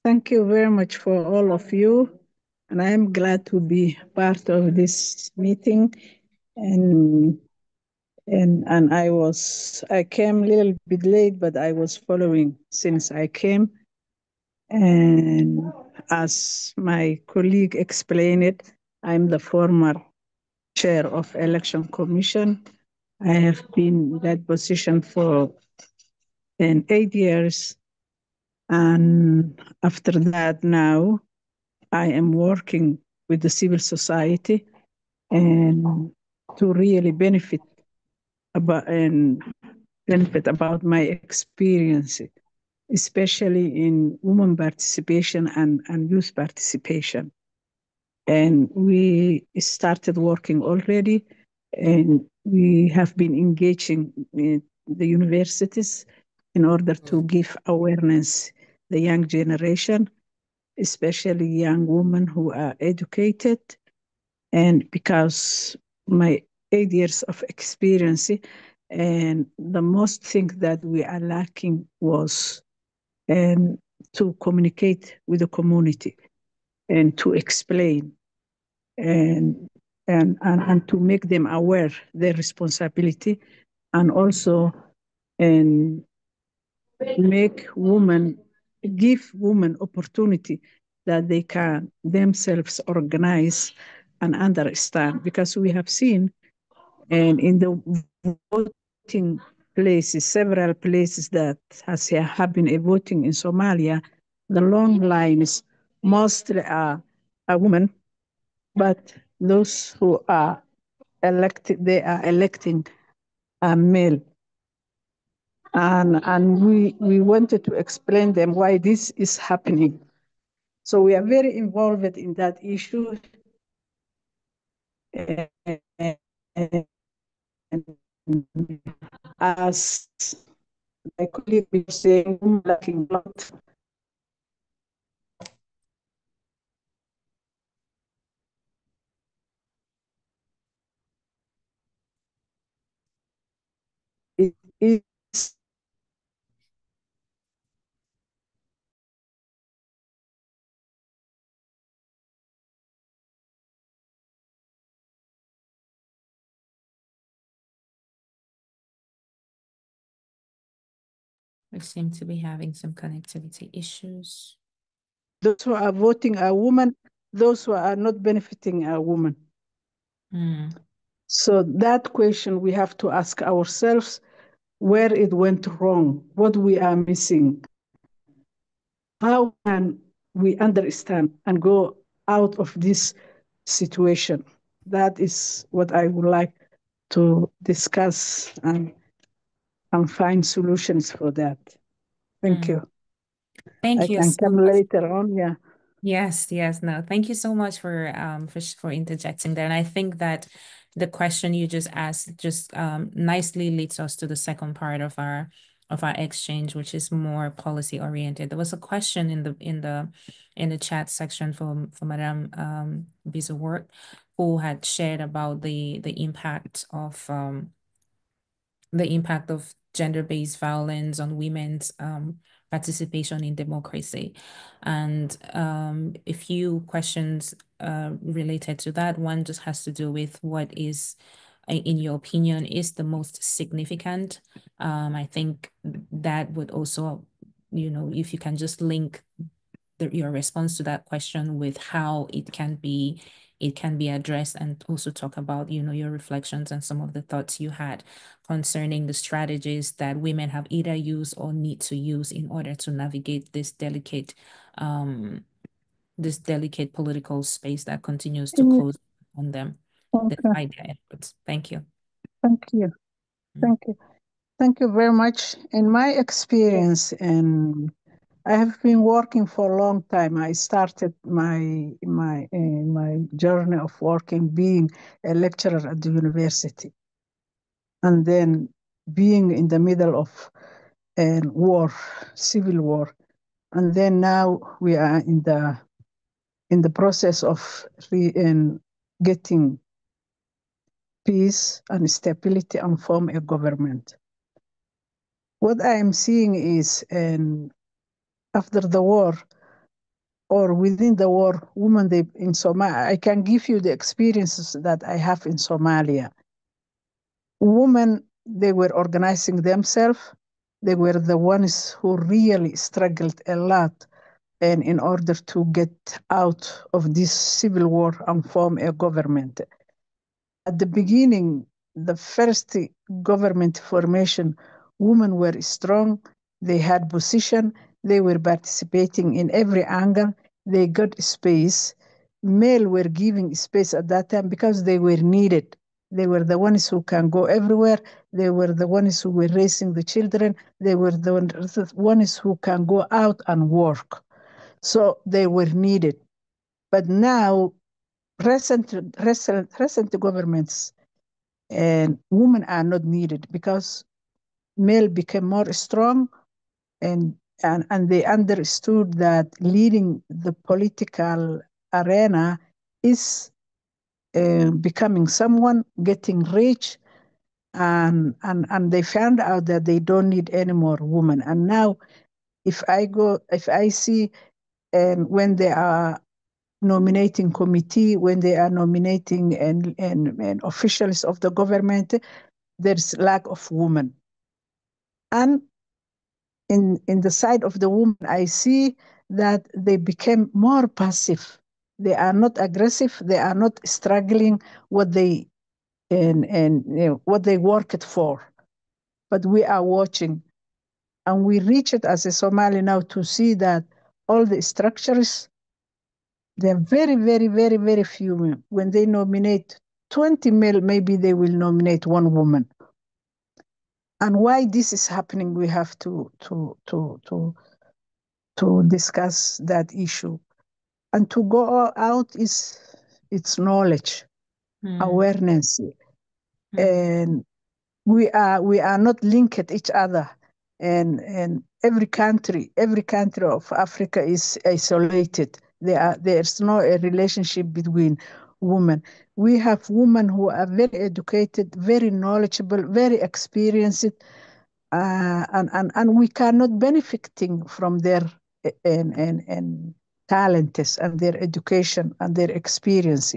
S6: Thank you very much for all of you. And I am glad to be part of this meeting. And I came a little bit late, but I was following since I came. And as my colleague explained it, I'm the former chair of Election Commission. I have been in that position for 8 years. And after that, now I am working with the civil society and to really benefit about my experience especially in women participation and youth participation. And we started working already, and we have been engaging with the universities in order to give awareness the young generation, especially young women who are educated. And because my 8 years of experience, and the most thing that we are lacking was to communicate with the community and to explain and and to make them aware their responsibility, and also and give women opportunity that they can themselves organize and understand, because we have seen and in the voting places, several places that has have been a voting in Somalia, the long lines mostly are women, but those who are elected, they are electing a male. And we wanted to explain them why this is happening. So we are very involved in that issue. As my colleague was saying, lacking a lot. It is
S3: We seem to be having some connectivity issues.
S6: those who are voting are women, those who are not benefiting are women. So that question we have to ask ourselves, where it went wrong, what we are missing. How can we understand and go out of this situation? That is what I would like to discuss and find solutions for that. Thank you.
S3: Thank
S6: I
S3: you
S6: can
S3: so
S6: come
S3: much.
S6: later on, yeah.
S3: Yes, no. Thank you so much for interjecting there. And I think that the question you just asked just nicely leads us to the second part of our exchange, which is more policy oriented. There was a question in the chat section from Madame Bizawork, who had shared about the impact of gender-based violence on women's participation in democracy. And a few questions related to that. One just has to do with what is, in your opinion, is the most significant. I think that would also, if you can just link your response to that question with how it can be addressed, and also talk about, your reflections and some of the thoughts you had concerning the strategies that women have either used or need to use in order to navigate this delicate political space that continues to close on them despite their efforts. Thank you.
S6: Thank you. Thank you. Thank you very much. In my experience, and I have been working for a long time. I started my journey of working, being a lecturer at the university, and then being in the middle of war, civil war, and then now we are in the process of getting peace and stability and form a government. What I am seeing is, after the war or within the war, women in Somalia, I can give you the experiences that I have in Somalia. Women, they were organizing themselves. They were the ones who really struggled a lot, and in order to get out of this civil war and form a government. At the beginning, the first government formation, women were strong, they had position, they were participating in every angle, they got space. Male were giving space at that time because they were needed. They were the ones who can go everywhere. They were the ones who were raising the children. They were the ones who can go out and work. So they were needed. But now, recent governments and women are not needed because male became more strong, and they understood that leading the political arena is becoming someone, getting rich, and they found out that they don't need any more women. And now, if I see, and when they are nominating committee, when they are nominating and officials of the government, there's lack of women. And in the side of the woman, I see that they became more passive. They are not aggressive. They are not struggling what they and what they worked for. But we are watching, and we reach it as a Somali now to see that all the structures, they're very, very, very, very few. When they nominate 20 male, maybe they will nominate one woman. And why this is happening, we have to discuss that issue. And to go out is it's knowledge, awareness, and we are not linked each other, and every country of Africa is isolated. There's no a relationship between women. We have women who are very educated, very knowledgeable, very experienced, and we cannot benefiting from their and talents and their education and their experience.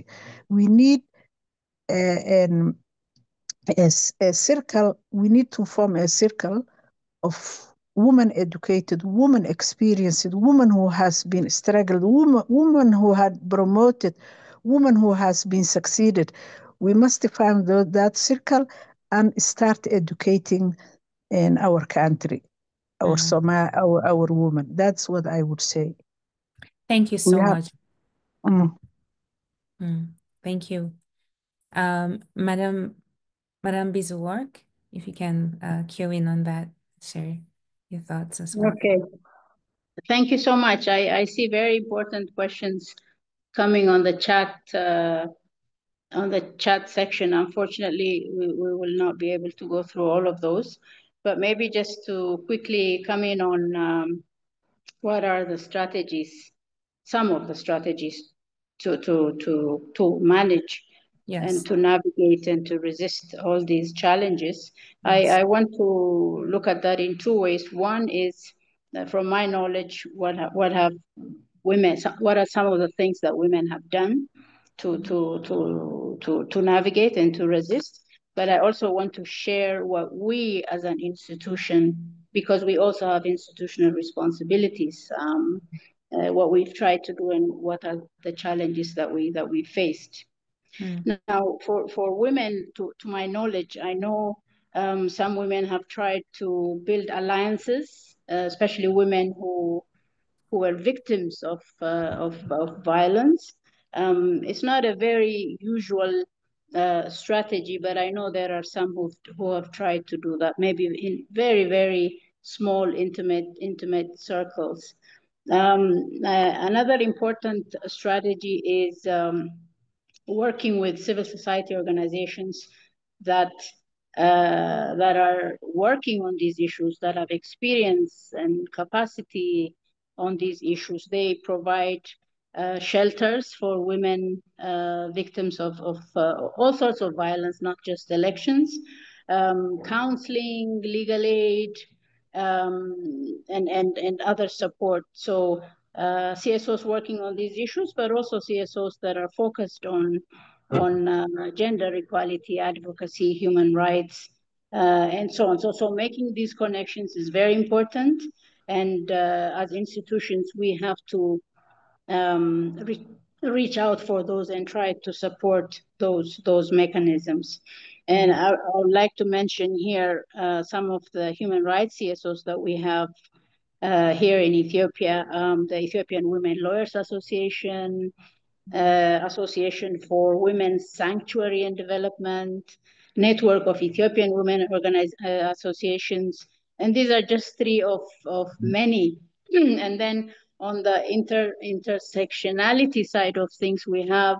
S6: We need an a circle. We need to form a circle of women educated, women experienced, women who has been struggled, women who had promoted, women who has been succeeded. We must find that circle and start educating in our country, our our women. That's what I would say.
S3: Thank you so much.
S6: Mm.
S3: Thank you. Madam Bizuwark, if you can cue in on that, share your thoughts as well.
S4: Okay. Thank you so much. I see very important questions coming on the chat section. Unfortunately, we will not be able to go through all of those, but maybe just to quickly come in on what are the strategies, some of the strategies to manage and to navigate and to resist all these challenges. Yes. I want to look at that in two ways. One is, from my knowledge, what are some of the things that women have done to navigate and to resist. But I also want to share what we as an institution, because we also have institutional responsibilities, what we've tried to do and what are the challenges that we faced. Now, for women, to my knowledge, I know some women have tried to build alliances, especially women who were victims of violence. It's not a very usual strategy, but I know there are some who have tried to do that, maybe in very, very small, intimate circles. Another important strategy is working with civil society organizations that are working on these issues, that have experience and capacity on these issues. They provide shelters for women victims of all sorts of violence, not just elections, counseling, legal aid, and other support. So CSOs working on these issues, but also CSOs that are focused on gender equality, advocacy, human rights, and so on. So making these connections is very important. And as institutions, we have to reach out for those and try to support those mechanisms. And I would like to mention here some of the human rights CSOs that we have here in Ethiopia, the Ethiopian Women Lawyers Association, Association for Women's Sanctuary and Development, Network of Ethiopian Women Associations. And these are just three of many. And then on the intersectionality side of things, we have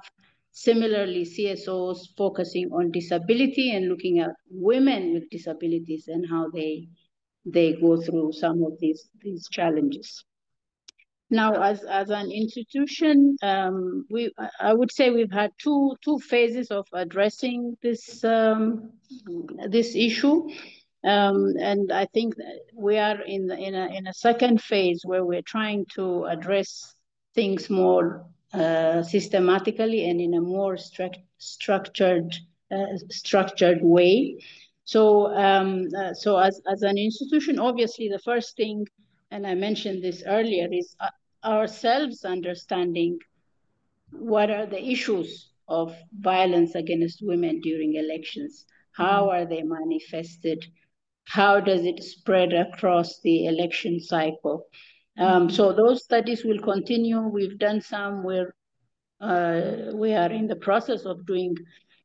S4: similarly CSOs focusing on disability and looking at women with disabilities and how they go through some of these challenges. Now, as an institution, I would say we've had two phases of addressing this this issue, and I think we are in a second phase where we're trying to address things more systematically and in a more structured way. So, as an institution, obviously, the first thing, and I mentioned this earlier, is ourselves understanding what are the issues of violence against women during elections. How are they manifested? How does it spread across the election cycle? So those studies will continue. We've done some. We are in the process of doing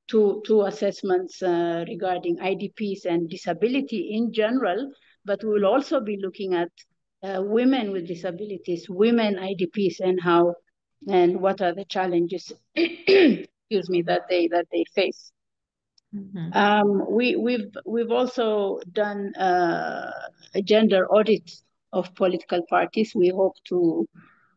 S4: two assessments regarding IDPs and disability in general, but we will also be looking at women with disabilities, women IDPs, and what are the challenges, excuse me, that they face. We've also done a gender audit of political parties. We hope to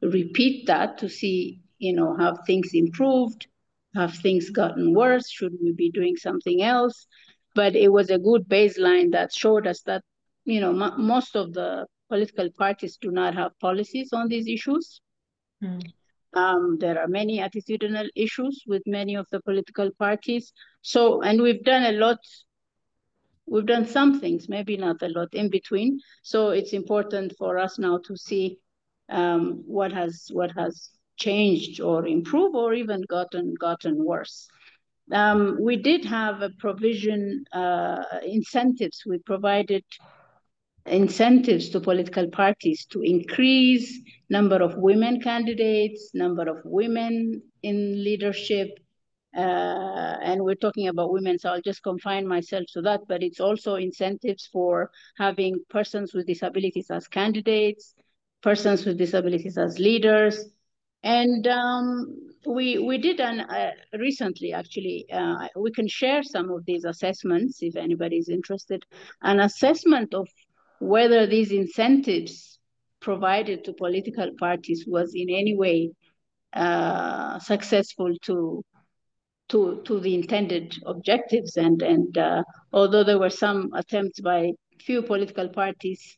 S4: repeat that to see, have things improved, have things gotten worse, should we be doing something else? But it was a good baseline that showed us that, most of the political parties do not have policies on these issues. There are many attitudinal issues with many of the political parties. So, and we've done a lot. We've done some things, maybe not a lot in between. So it's important for us now to see what has changed or improved or even gotten worse. We did have a provision, incentives. We provided incentives to political parties to increase number of women candidates, number of women in leadership, and we're talking about women, so I'll just confine myself to that, but it's also incentives for having persons with disabilities as candidates, persons with disabilities as leaders. And we did recently, actually, we can share some of these assessments if anybody's interested, an assessment of whether these incentives provided to political parties was in any way successful to the intended objectives. And although there were some attempts by few political parties,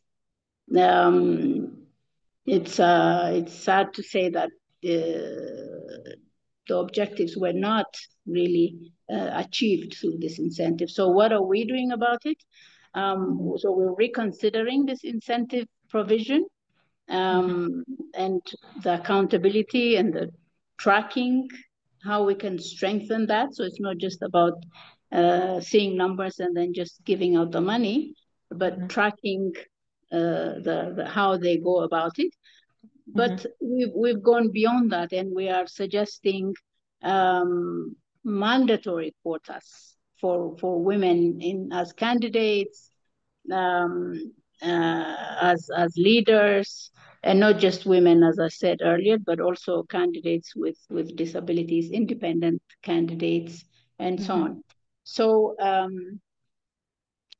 S4: it's sad to say that the objectives were not really achieved through this incentive. So what are we doing about it? So we're reconsidering this incentive provision and the accountability and the tracking, how we can strengthen that. So it's not just about seeing numbers and then just giving out the money, but tracking how they go about it. But we've gone beyond that, and we are suggesting mandatory quotas for women as candidates, as leaders, and not just women, as I said earlier, but also candidates with disabilities, independent candidates, and so on. So,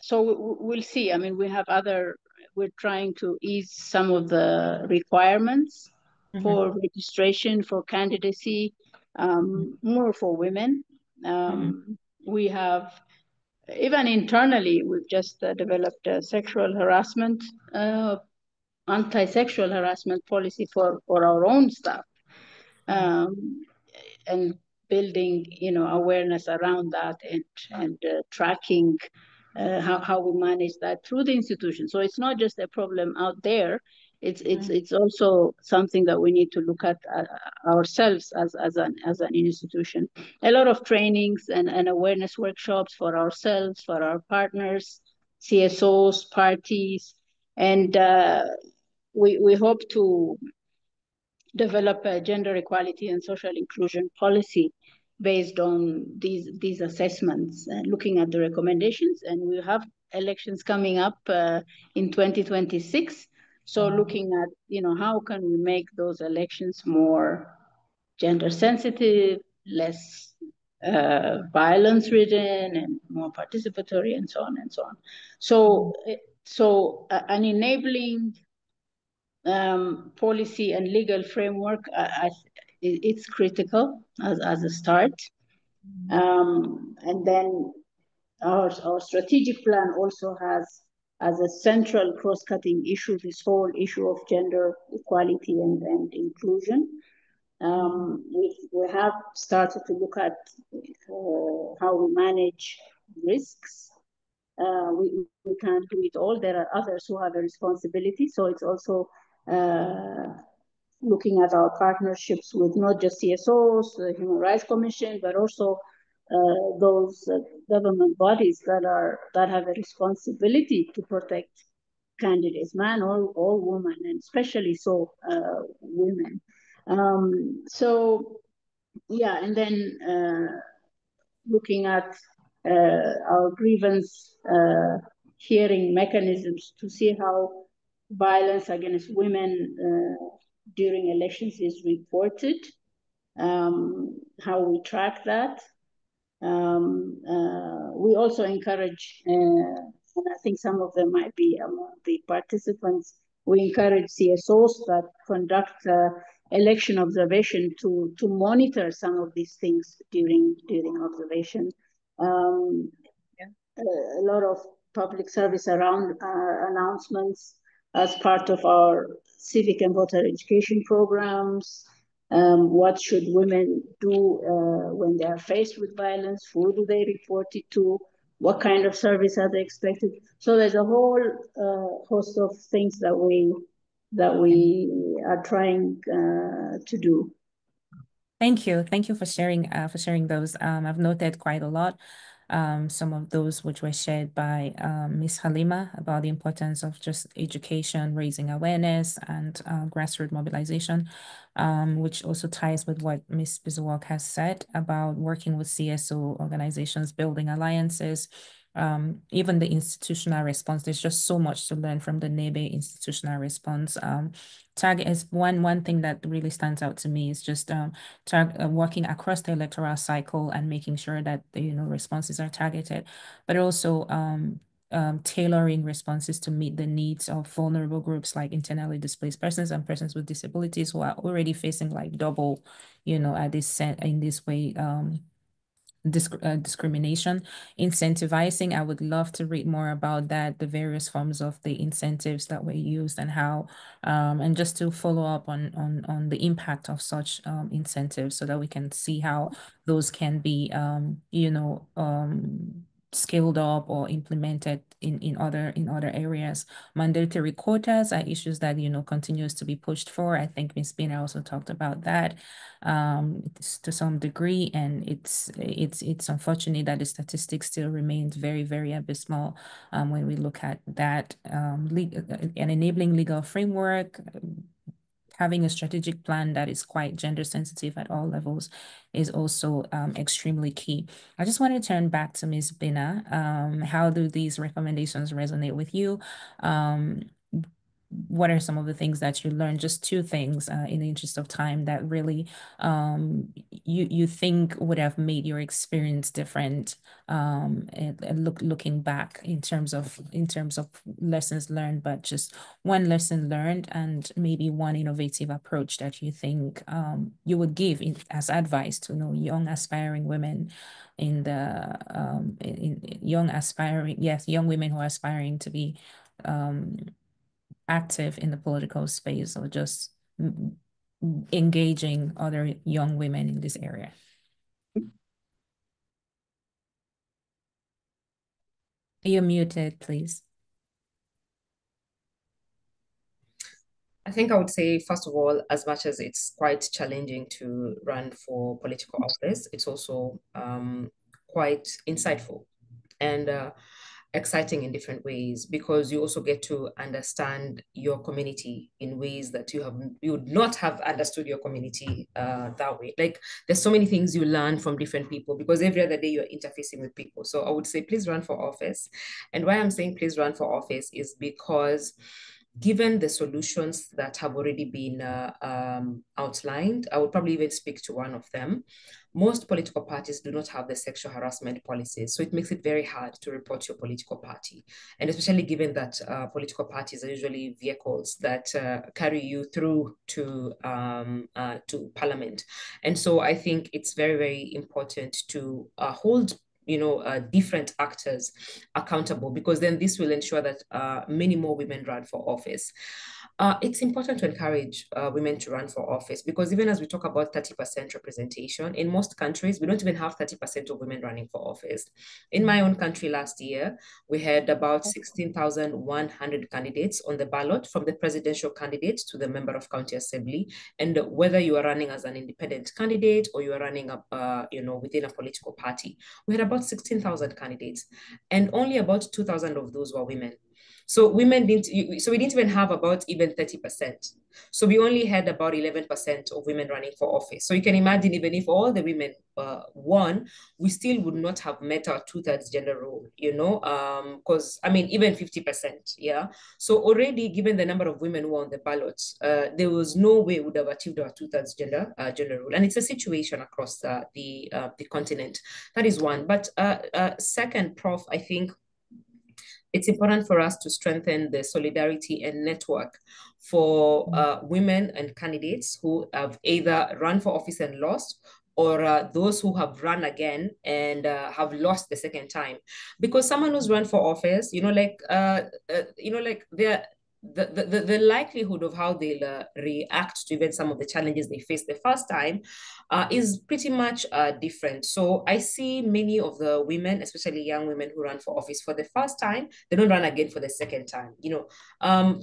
S4: so we'll see. I mean, we're trying to ease some of the requirements for registration, for candidacy, more for women. We have, even internally, we've just developed a sexual harassment, anti-sexual harassment policy for our own staff, and building, awareness around that and tracking how we manage that through the institution. So it's not just a problem out there. It's also something that we need to look at ourselves as an institution. A lot of trainings and awareness workshops for ourselves, for our partners, CSOs, parties, and we hope to develop a gender equality and social inclusion policy based on these assessments, looking at the recommendations. And we have elections coming up in 2026. So looking at, how can we make those elections more gender sensitive, less violence ridden, and more participatory, and so on and so on. So an enabling policy and legal framework, it's critical as a start. And then our strategic plan also has as a central cross-cutting issue this whole issue of gender equality and inclusion. We have started to look at how we manage risks. We can't do it all. There are others who have a responsibility. So it's also looking at our partnerships with not just CSOs, the Human Rights Commission, but also those government bodies that have a responsibility to protect candidates, man or woman, and especially so women. So yeah, and then looking at our grievance hearing mechanisms to see how violence against women during elections is reported, how we track that. We also encourage, and I think some of them might be among the participants, we encourage CSOs that conduct election observation to monitor some of these things during observation. A lot of public service around announcements as part of our civic and voter education programs. What should women do when they are faced with violence? Who do they report it to? What kind of service are they expected? So there's a whole host of things that we are trying to do.
S3: Thank you for sharing those. I've noted quite a lot. Some of those which were shared by Ms. Halima about the importance of just education, raising awareness, and grassroots mobilization, which also ties with what Ms. Bizuwak has said about working with CSO organizations, building alliances, even the institutional response. There's just so much to learn from the NEBE institutional response. Target is one thing that really stands out to me is just working across the electoral cycle and making sure that the responses are targeted, but also tailoring responses to meet the needs of vulnerable groups like internally displaced persons and persons with disabilities who are already facing like double, at this in this way. Discrimination, incentivizing. I would love to read more about that, the various forms of the incentives that were used and how, and just to follow up on the impact of such incentives so that we can see how those can be, scaled up or implemented in other areas. Mandatory quotas are issues that continues to be pushed for. I think Ms. Bina also talked about that to some degree, and it's unfortunate that the statistics still remains very, very abysmal when we look at that. An enabling legal framework, having a strategic plan that is quite gender sensitive at all levels is also extremely key. I just want to turn back to Ms. Bina. How do these recommendations resonate with you? What are some of the things that you learned? Just two things in the interest of time that really you think would have made your experience different, and looking back in terms of lessons learned, but just one lesson learned and maybe one innovative approach that you think you would give as advice to young aspiring women in the young women who are aspiring to be active in the political space or just engaging other young women in this area. You're muted, please.
S5: I think I would say, first of all, as much as it's quite challenging to run for political office, it's also quite insightful. And exciting in different ways, because you also get to understand your community in ways that you would not have understood your community that way. Like, there's so many things you learn from different people, because every other day you're interfacing with people. So I would say, please run for office. And why I'm saying please run for office is because, given the solutions that have already been outlined, I would probably even speak to one of them. Most political parties do not have the sexual harassment policies, so it makes it very hard to report your political party. And especially given that political parties are usually vehicles that carry you through to parliament. And so I think it's very, very important to hold different actors accountable, because then this will ensure that many more women run for office. It's important to encourage women to run for office, because even as we talk about 30% representation, in most countries, we don't even have 30% of women running for office. In my own country last year, we had about 16,100 candidates on the ballot, from the presidential candidate to the member of county assembly. And whether you are running as an independent candidate or you are running up, within a political party, we had about 16,000 candidates, and only about 2,000 of those were women. So we didn't even have about even 30%. So we only had about 11% of women running for office. So you can imagine, even if all the women won, we still would not have met our 2/3 gender rule, because even 50%, yeah. So already, given the number of women who were on the ballot, there was no way we would have achieved our 2/3 gender rule. And it's a situation across the continent. That is one. But second, Prof, I think it's important for us to strengthen the solidarity and network for women and candidates who have either run for office and lost, or those who have run again and have lost the second time. Because someone who's run for office, the likelihood of how they'll react to even some of the challenges they faced the first time is pretty much different. So I see many of the women, especially young women who run for office for the first time, they don't run again for the second time.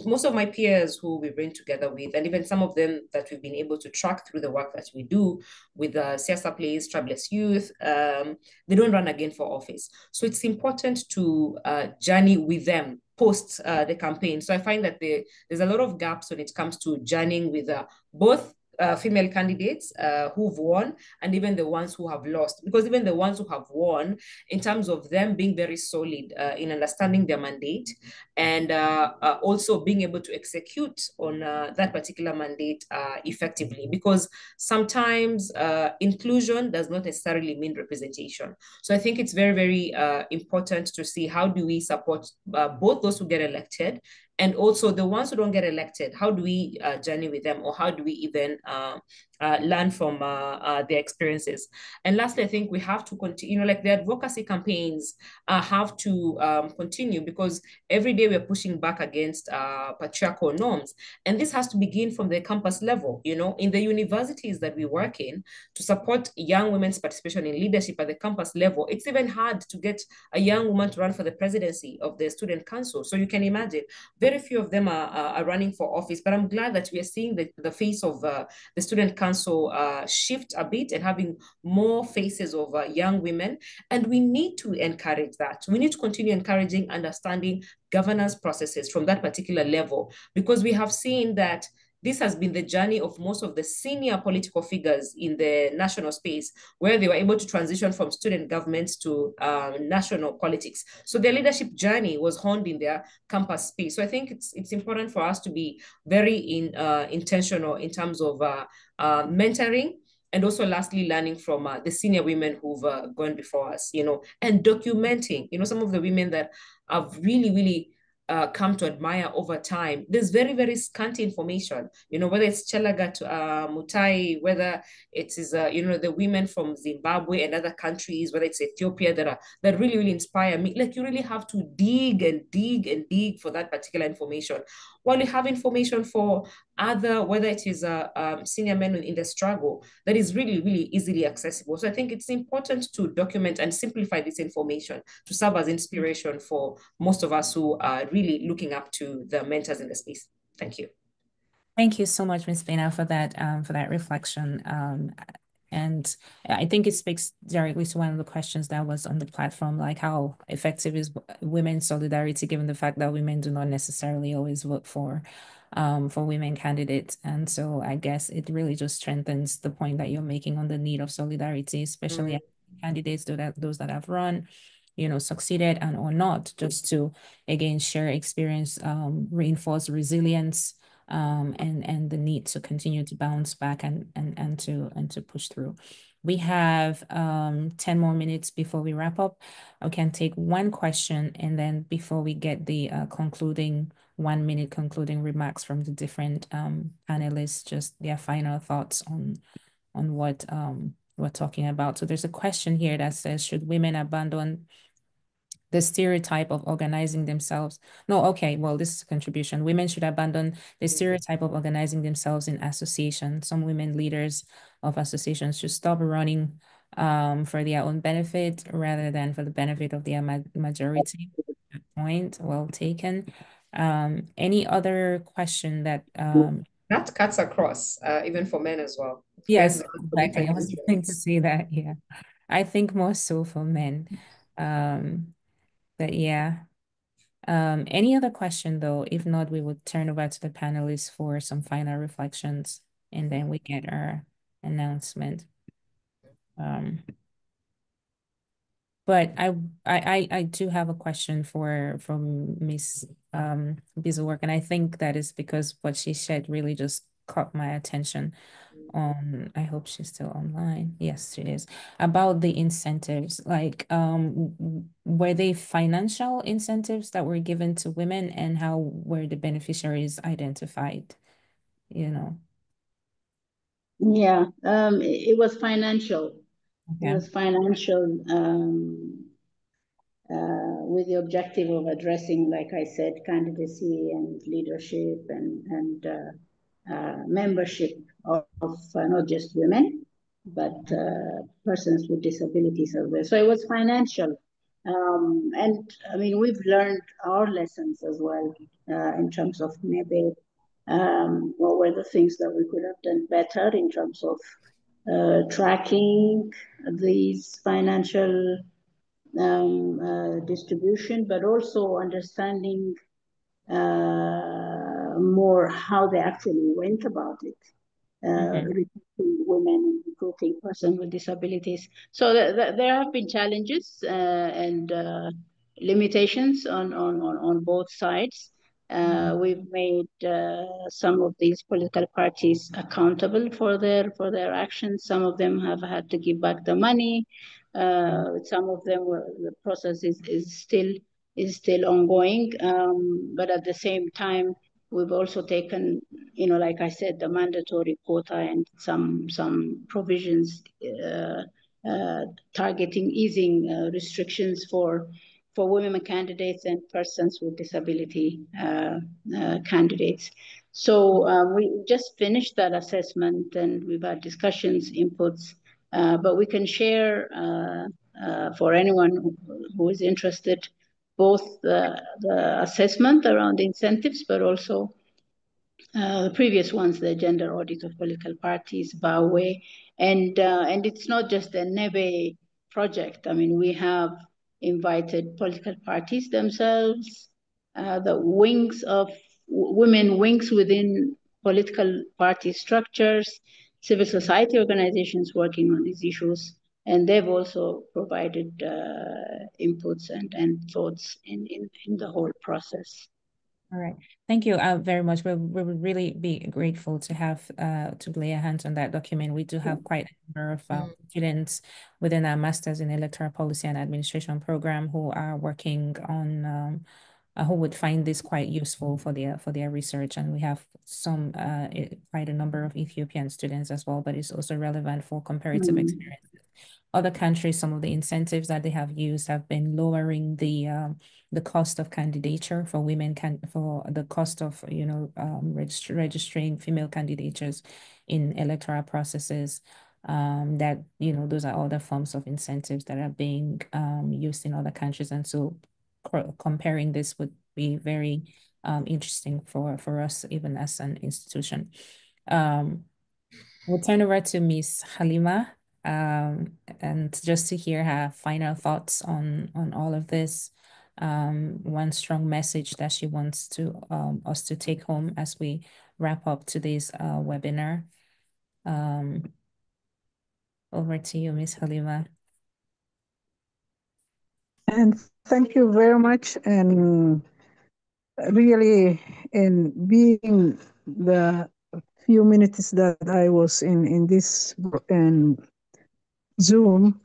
S5: Most of my peers who we bring together with, and even some of them that we've been able to track through the work that we do with Siasa Place, Troubleless Youth, they don't run again for office. So it's important to journey with them post the campaign. So I find that there's a lot of gaps when it comes to journeying with both female candidates who've won, and even the ones who have lost. Because even the ones who have won, in terms of them being very solid in understanding their mandate, and also being able to execute on that particular mandate effectively. Because sometimes inclusion does not necessarily mean representation. So I think it's very, very important to see how do we support both those who get elected, and also the ones who don't get elected. How do we journey with them, or how do we even learn from their experiences? And lastly, I think we have to continue, like the advocacy campaigns have to continue, because every day we're pushing back against patriarchal norms. And this has to begin from the campus level, in the universities that we work in, to support young women's participation in leadership at the campus level. It's even hard to get a young woman to run for the presidency of the student council. So you can imagine, very few of them are running for office. But I'm glad that we are seeing the face of the student council shift a bit, and having more faces of young women. And we need to encourage that. We need to continue encouraging, understanding governance processes from that particular level, because we have seen that this has been the journey of most of the senior political figures in the national space, where they were able to transition from student governments to national politics. So their leadership journey was honed in their campus space. So I think it's important for us to be very intentional in terms of mentoring, and also lastly, learning from the senior women who've gone before us, and documenting, some of the women that have really, really come to admire over time. There's very, very scanty information, whether it's Chelagat Mutai, whether it is, the women from Zimbabwe and other countries, whether it's Ethiopia, that really, really inspire me. Like, you really have to dig and dig and dig for that particular information. While you have information for other, whether it is senior men in the struggle, that is really, really easily accessible. So I think it's important to document and simplify this information to serve as inspiration for most of us who are really looking up to the mentors in the space. Thank you.
S3: Thank you so much, Ms. Bena, for that reflection. And I think it speaks directly to one of the questions that was on the platform, like how effective is women's solidarity, given the fact that women do not necessarily always vote for women candidates. And so I guess it really just strengthens the point that you're making on the need of solidarity, especially candidates, those that have run, succeeded and or not, just to, again, share experience, reinforce resilience, and the need to continue to bounce back and to push through. We have 10 more minutes before we wrap up. I can take one question, and then before we get the 1 minute concluding remarks from the different panelists, just their final thoughts on what we're talking about. So there's a question here that says, should women abandon the stereotype of organizing themselves? No, okay, well, this is a contribution. Women should abandon the stereotype of organizing themselves in associations. Some women leaders of associations should stop running for their own benefit rather than for the benefit of their majority. Point well taken. Any other question that
S5: that cuts across even for men as well.
S3: Yes, exactly. I was going to say that. Yeah, I think more so for men. But yeah. Any other question though? If not, we would turn over to the panelists for some final reflections, and then we get our announcement. But I do have a question from Miss Bizzlework, and I think that is because what she said really just caught my attention. I hope she's still online. Yes, she is. About the incentives, like were they financial incentives that were given to women, and how were the beneficiaries identified?
S4: Yeah, it was financial.
S3: Okay.
S4: It was financial with the objective of addressing, like I said, candidacy and leadership and membership of not just women, but persons with disabilities as well. So it was financial. And I mean, we've learned our lessons as well in terms of maybe what were the things that we could have done better in terms of tracking these financial distribution, but also understanding more how they actually went about it, recruiting women, recruiting persons with disabilities. So there have been challenges and limitations on both sides. We've made some of these political parties accountable for their actions. Some of them have had to give back the money. Some of them the process is still ongoing. But at the same time, we've also taken, like I said, the mandatory quota and some provisions targeting easing restrictions for women candidates and persons with disability candidates. So we just finished that assessment, and we've had discussions, inputs, but we can share for anyone who is interested both the assessment around incentives, but also the previous ones, the gender audit of political parties, BAWE, and it's not just a NEBE project. I mean, we have invited political parties themselves, the wings of women wings within political party structures, civil society organizations working on these issues, and they've also provided inputs and thoughts in the whole process.
S3: All right. Thank you very much. We would really be grateful to have to lay a hands on that document. We do have quite a number of students within our Masters in Electoral Policy and Administration program who are working on who would find this quite useful for their research. And we have some quite a number of Ethiopian students as well, but it's also relevant for comparative experiences. Other countries, some of the incentives that they have used have been lowering the cost of candidature for women, for the cost of registering female candidatures in electoral processes. That those are other forms of incentives that are being used in other countries, and so comparing this would be very interesting for us, even as an institution. We'll turn over to Ms. Halima and just to hear her final thoughts on all of this. One strong message that she wants to us to take home as we wrap up today's webinar. Over to you, Ms. Halima.
S6: And thank you very much. And really, in being the few minutes that I was in this Zoom,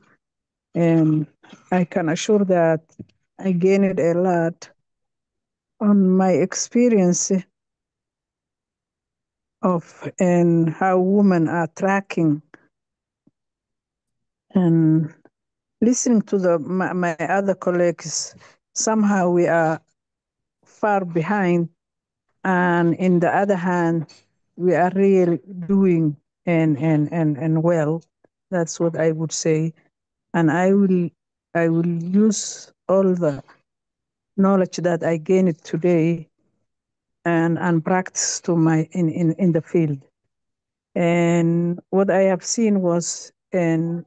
S6: and I can assure that I gained a lot on my experience of and how women are tracking, and listening to my other colleagues. Somehow we are far behind, and in the other hand, we are really doing and well. That's what I would say, and I will use all the knowledge that I gained today and practice to my in the field. And what I have seen was, in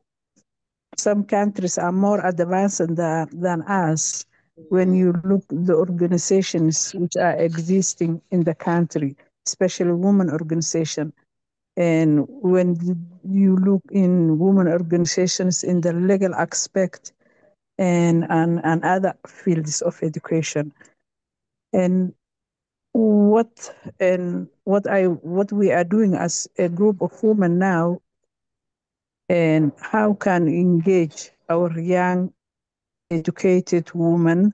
S6: some countries are more advanced than us. When you look the organizations which are existing in the country, especially women organization, and when you look in women organizations in the legal aspect and other fields of education, and what we are doing as a group of women now, and how can we engage our young educated women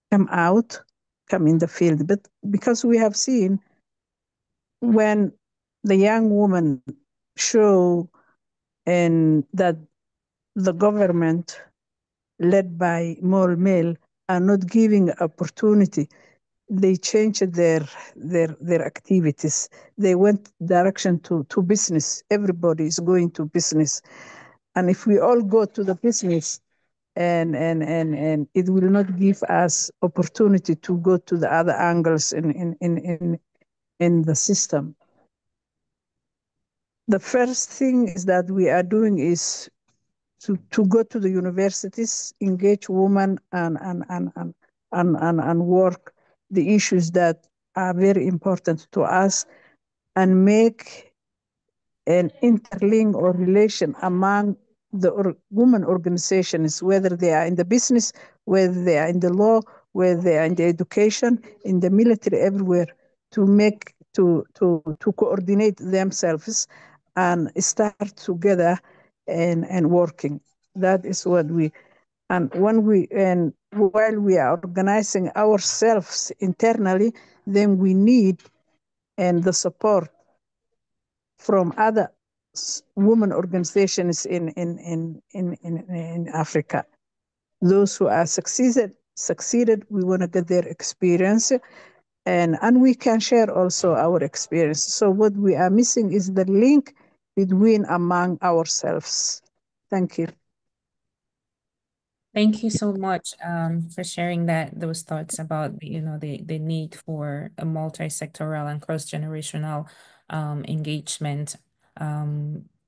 S6: come in the field. But because we have seen, when the young women show and that the government led by more male are not giving opportunity, they changed their activities. They went direction to business. Everybody is going to business. And if we all go to the business, and it will not give us opportunity to go to the other angles in the system. The first thing is that we are doing is to go to the universities, engage women and work the issues that are very important to us, and make an interlink or relation among the women organizations, whether they are in the business, whether they are in the law, whether they are in the education, in the military, everywhere, to coordinate themselves and start together and working. That is what and while we are organizing ourselves internally, then we need the support from other women organizations in Africa. Those who are succeeded, we want to get their experience, and we can share also our experience. So what we are missing is the link between among ourselves. Thank you.
S3: Thank you so much for sharing those thoughts about the need for a multi-sectoral and cross-generational engagement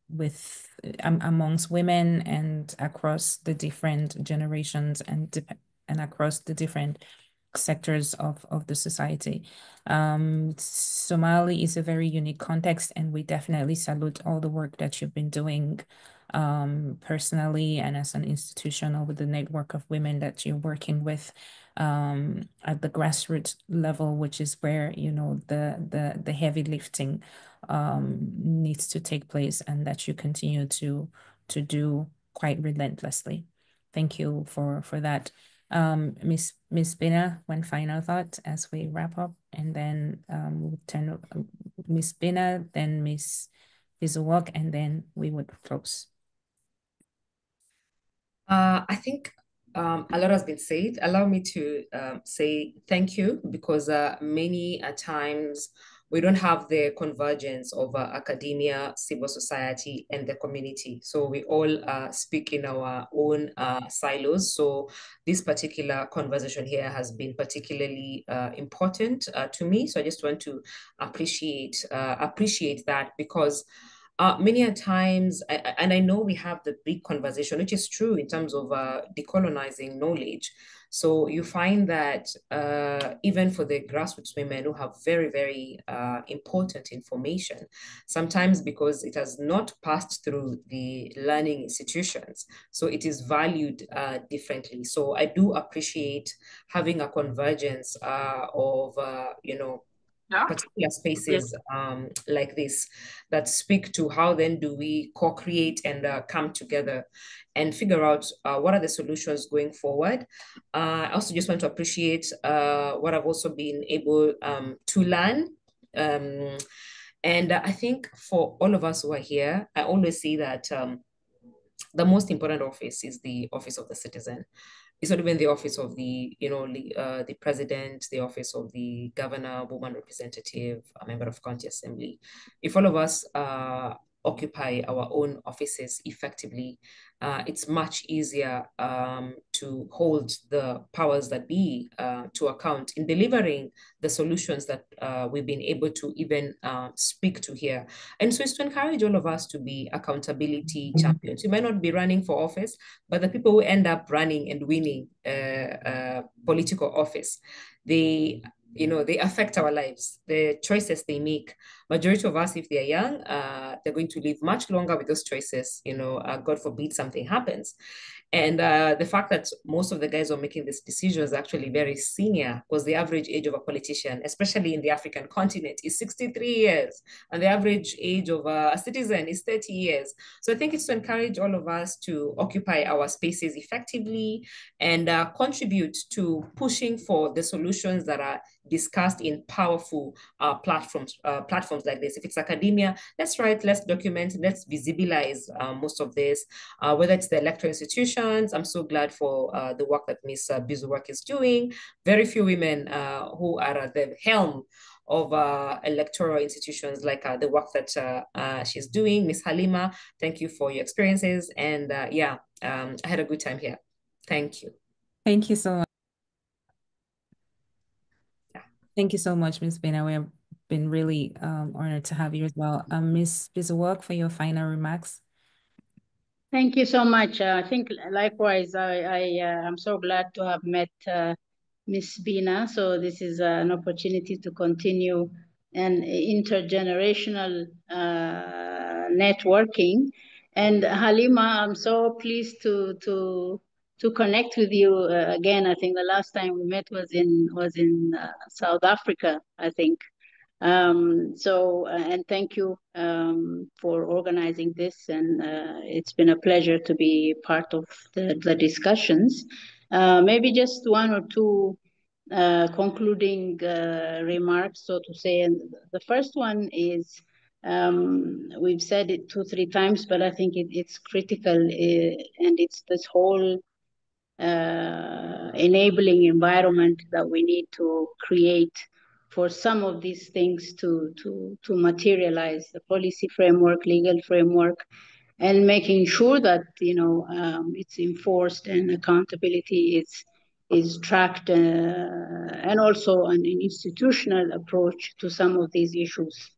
S3: with amongst women and across the different generations and across the different sectors of the society. Somali is a very unique context, and we definitely salute all the work that you've been doing personally and as an institution, over the network of women that you're working with at the grassroots level, which is where the heavy lifting needs to take place, and that you continue to do quite relentlessly. Thank you for that. Miss Bina, one final thought as we wrap up, and then we'll turn Miss Bina, then Miss Bizuwak, and then we would close.
S5: I think a lot has been said. Allow me to say thank you, because many times we don't have the convergence of academia, civil society, and the community. So we all speak in our own silos. So this particular conversation here has been particularly important to me. So I just want to appreciate that, because many a times, and I know we have the big conversation, which is true in terms of decolonizing knowledge. So you find that even for the grassroots women who have very, very important information, sometimes because it has not passed through the learning institutions, so it is valued differently. So I do appreciate having a convergence of, particular spaces like this that speak to how then do we co-create and come together and figure out what are the solutions going forward. I also just want to appreciate what I've also been able to learn. And I think for all of us who are here, I always say that the most important office is the office of the citizen. It's not even the office of the president, the office of the governor, woman representative, a member of county assembly. If all of us occupy our own offices effectively, it's much easier to hold the powers that be to account in delivering the solutions that we've been able to even speak to here. And so it's to encourage all of us to be accountability champions. You might not be running for office, but the people who end up running and winning political office, they affect our lives. The choices they make, majority of us, if they're young, they're going to live much longer with those choices. God forbid something happens. And the fact that most of the guys who are making this decision is actually very senior, because the average age of a politician, especially in the African continent, is 63 years. And the average age of a citizen is 30 years. So I think it's to encourage all of us to occupy our spaces effectively and contribute to pushing for the solutions that are discussed in powerful platforms like this. If it's academia, let's write, let's document, let's visibilize most of this, whether it's the electoral institutions. I'm so glad for the work that Ms. Bizuwak is doing. Very few women who are at the helm of electoral institutions, like the work that she's doing. Ms. Halima, thank you for your experiences. And I had a good time here. Thank you.
S3: Thank you so much. Thank you so much, Ms. Bena. We have been really honored to have you as well. Ms. Bizuwak, for your final remarks.
S4: Thank you so much. I think likewise, I am so glad to have met Ms. Bina. So this is an opportunity to continue an intergenerational networking. And Halima, I'm so pleased to connect with you again. I think the last time we met was in South Africa, I think. And thank you for organizing this, and it's been a pleasure to be part of the discussions. Maybe just one or two concluding remarks, so to say. And the first one is, we've said it 2-3 times, but I think it's critical, and it's this whole enabling environment that we need to create for some of these things to materialize: the policy framework, legal framework, and making sure that it's enforced and accountability is tracked, and also an institutional approach to some of these issues.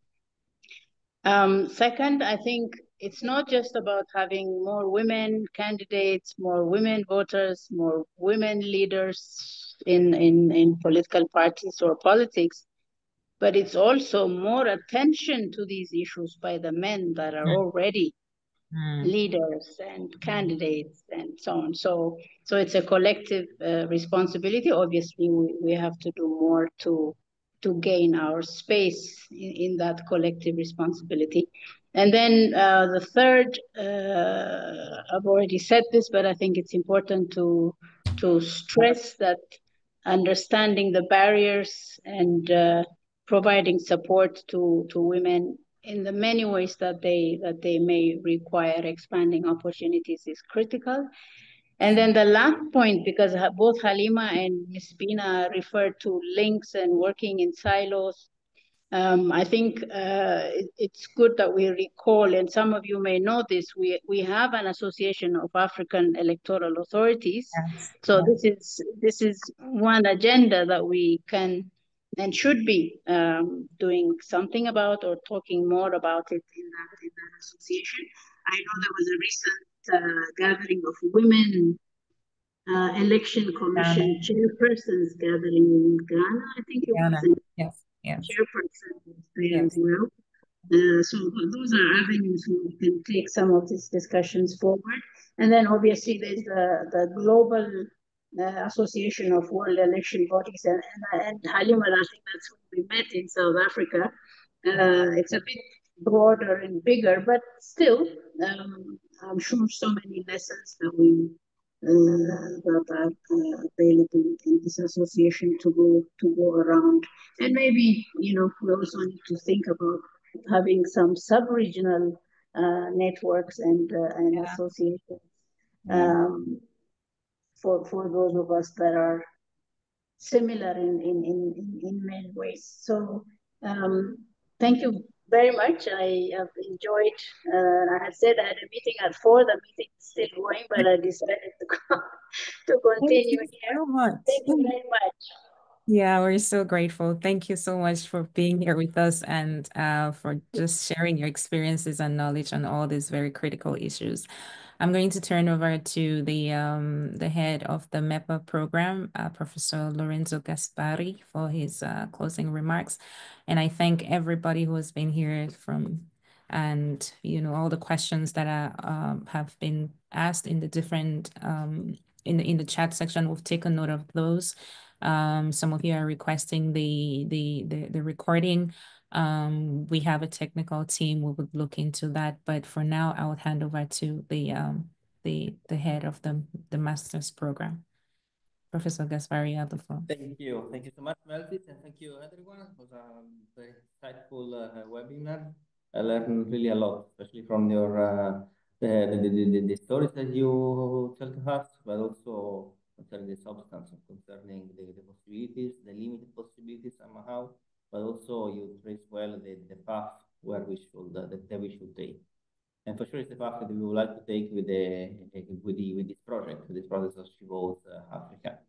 S4: Second, I think it's not just about having more women candidates, more women voters, more women leaders in political parties or politics, but it's also more attention to these issues by the men that are already leaders and candidates and so on. So it's a collective responsibility. Obviously, we have to do more to gain our space in that collective responsibility. And then the third, I've already said this, but I think it's important to stress that understanding the barriers and providing support to women in the many ways that they may require expanding opportunities is critical. And then the last point, because both Halima and Ms. Bina referred to links and working in silos, I think it's good that we recall, and some of you may know this, we have an association of African electoral authorities. Yes. So this is one agenda that we can and should be doing something about or talking more about it in that association. I know there was a recent gathering of women election commission chairpersons gathering in Ghana. I think it was, and
S3: Yes, yes,
S4: chairperson was there as
S3: yes.
S4: well. So those are avenues we can take some of these discussions forward. And then obviously there's the global Association of World Election Bodies, and Halima, I think that's when we met in South Africa. It's a bit broader and bigger, but still, I'm sure so many lessons that that are available in this association to go around. And maybe, we also need to think about having some sub-regional networks and associations for those of us that are similar in many ways. So thank you very much. I have enjoyed. I had said I had a meeting at 4. The meeting is still going, but I decided to continue
S3: Thank you
S4: here.
S3: so much.
S4: Thank you very much.
S3: Yeah, we're so grateful. Thank you so much for being here with us and for just sharing your experiences and knowledge on all these very critical issues. I'm going to turn over to the head of the MEPA program, Professor Lorenzo Gaspari, for his closing remarks. And I thank everybody who has been here and all the questions that have been asked in the different in the chat section. We've taken note of those. Some of you are requesting the recording. We have a technical team. We would look into that. But for now, I would hand over to the head of the master's program, Professor Gaspari. You have the floor.
S2: Thank you. Thank you so much, Melvis, and thank you, everyone. It was a very insightful webinar. I learned really a lot, especially from your the stories that you tell to us, but also concerning the substance, and concerning the possibilities, the limited possibilities somehow, but also you trace well the path where we should that we should take. And for sure, it's the path that we would like to take with this project, with this process of Chivo's Africa.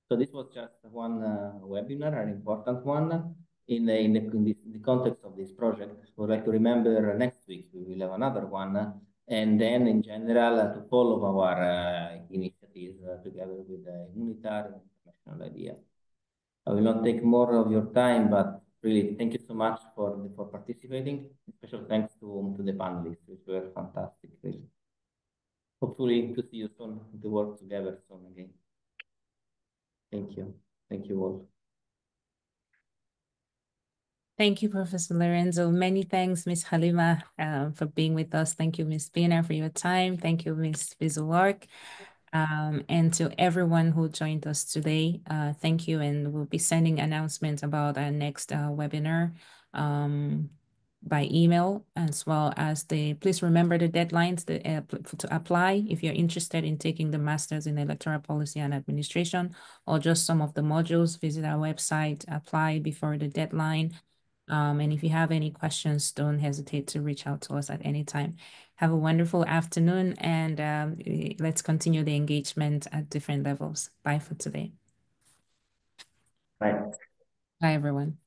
S2: So this was just one webinar, an important one. In the context of this project, we would like to remember next week we will have another one, and then in general to follow our initiatives together with the Unitar and International IDEA. I will not take more of your time, but really thank you so much for participating. Special thanks to the panelists, which were fantastic. Really. Hopefully to see you soon, to work together soon again. Thank you. Thank you all.
S3: Thank you, Professor Lorenzo. Many thanks, Ms. Halima, for being with us. Thank you, Ms. Bina, for your time. Thank you, Ms. Bizuark. And to everyone who joined us today, thank you. And we'll be sending announcements about our next webinar by email, as well as please remember the deadlines to apply if you're interested in taking the Masters in Electoral Policy and Administration, or just some of the modules. Visit our website, apply before the deadline. And if you have any questions, don't hesitate to reach out to us at any time. Have a wonderful afternoon, and let's continue the engagement at different levels. Bye for today.
S2: Bye.
S3: Bye, everyone.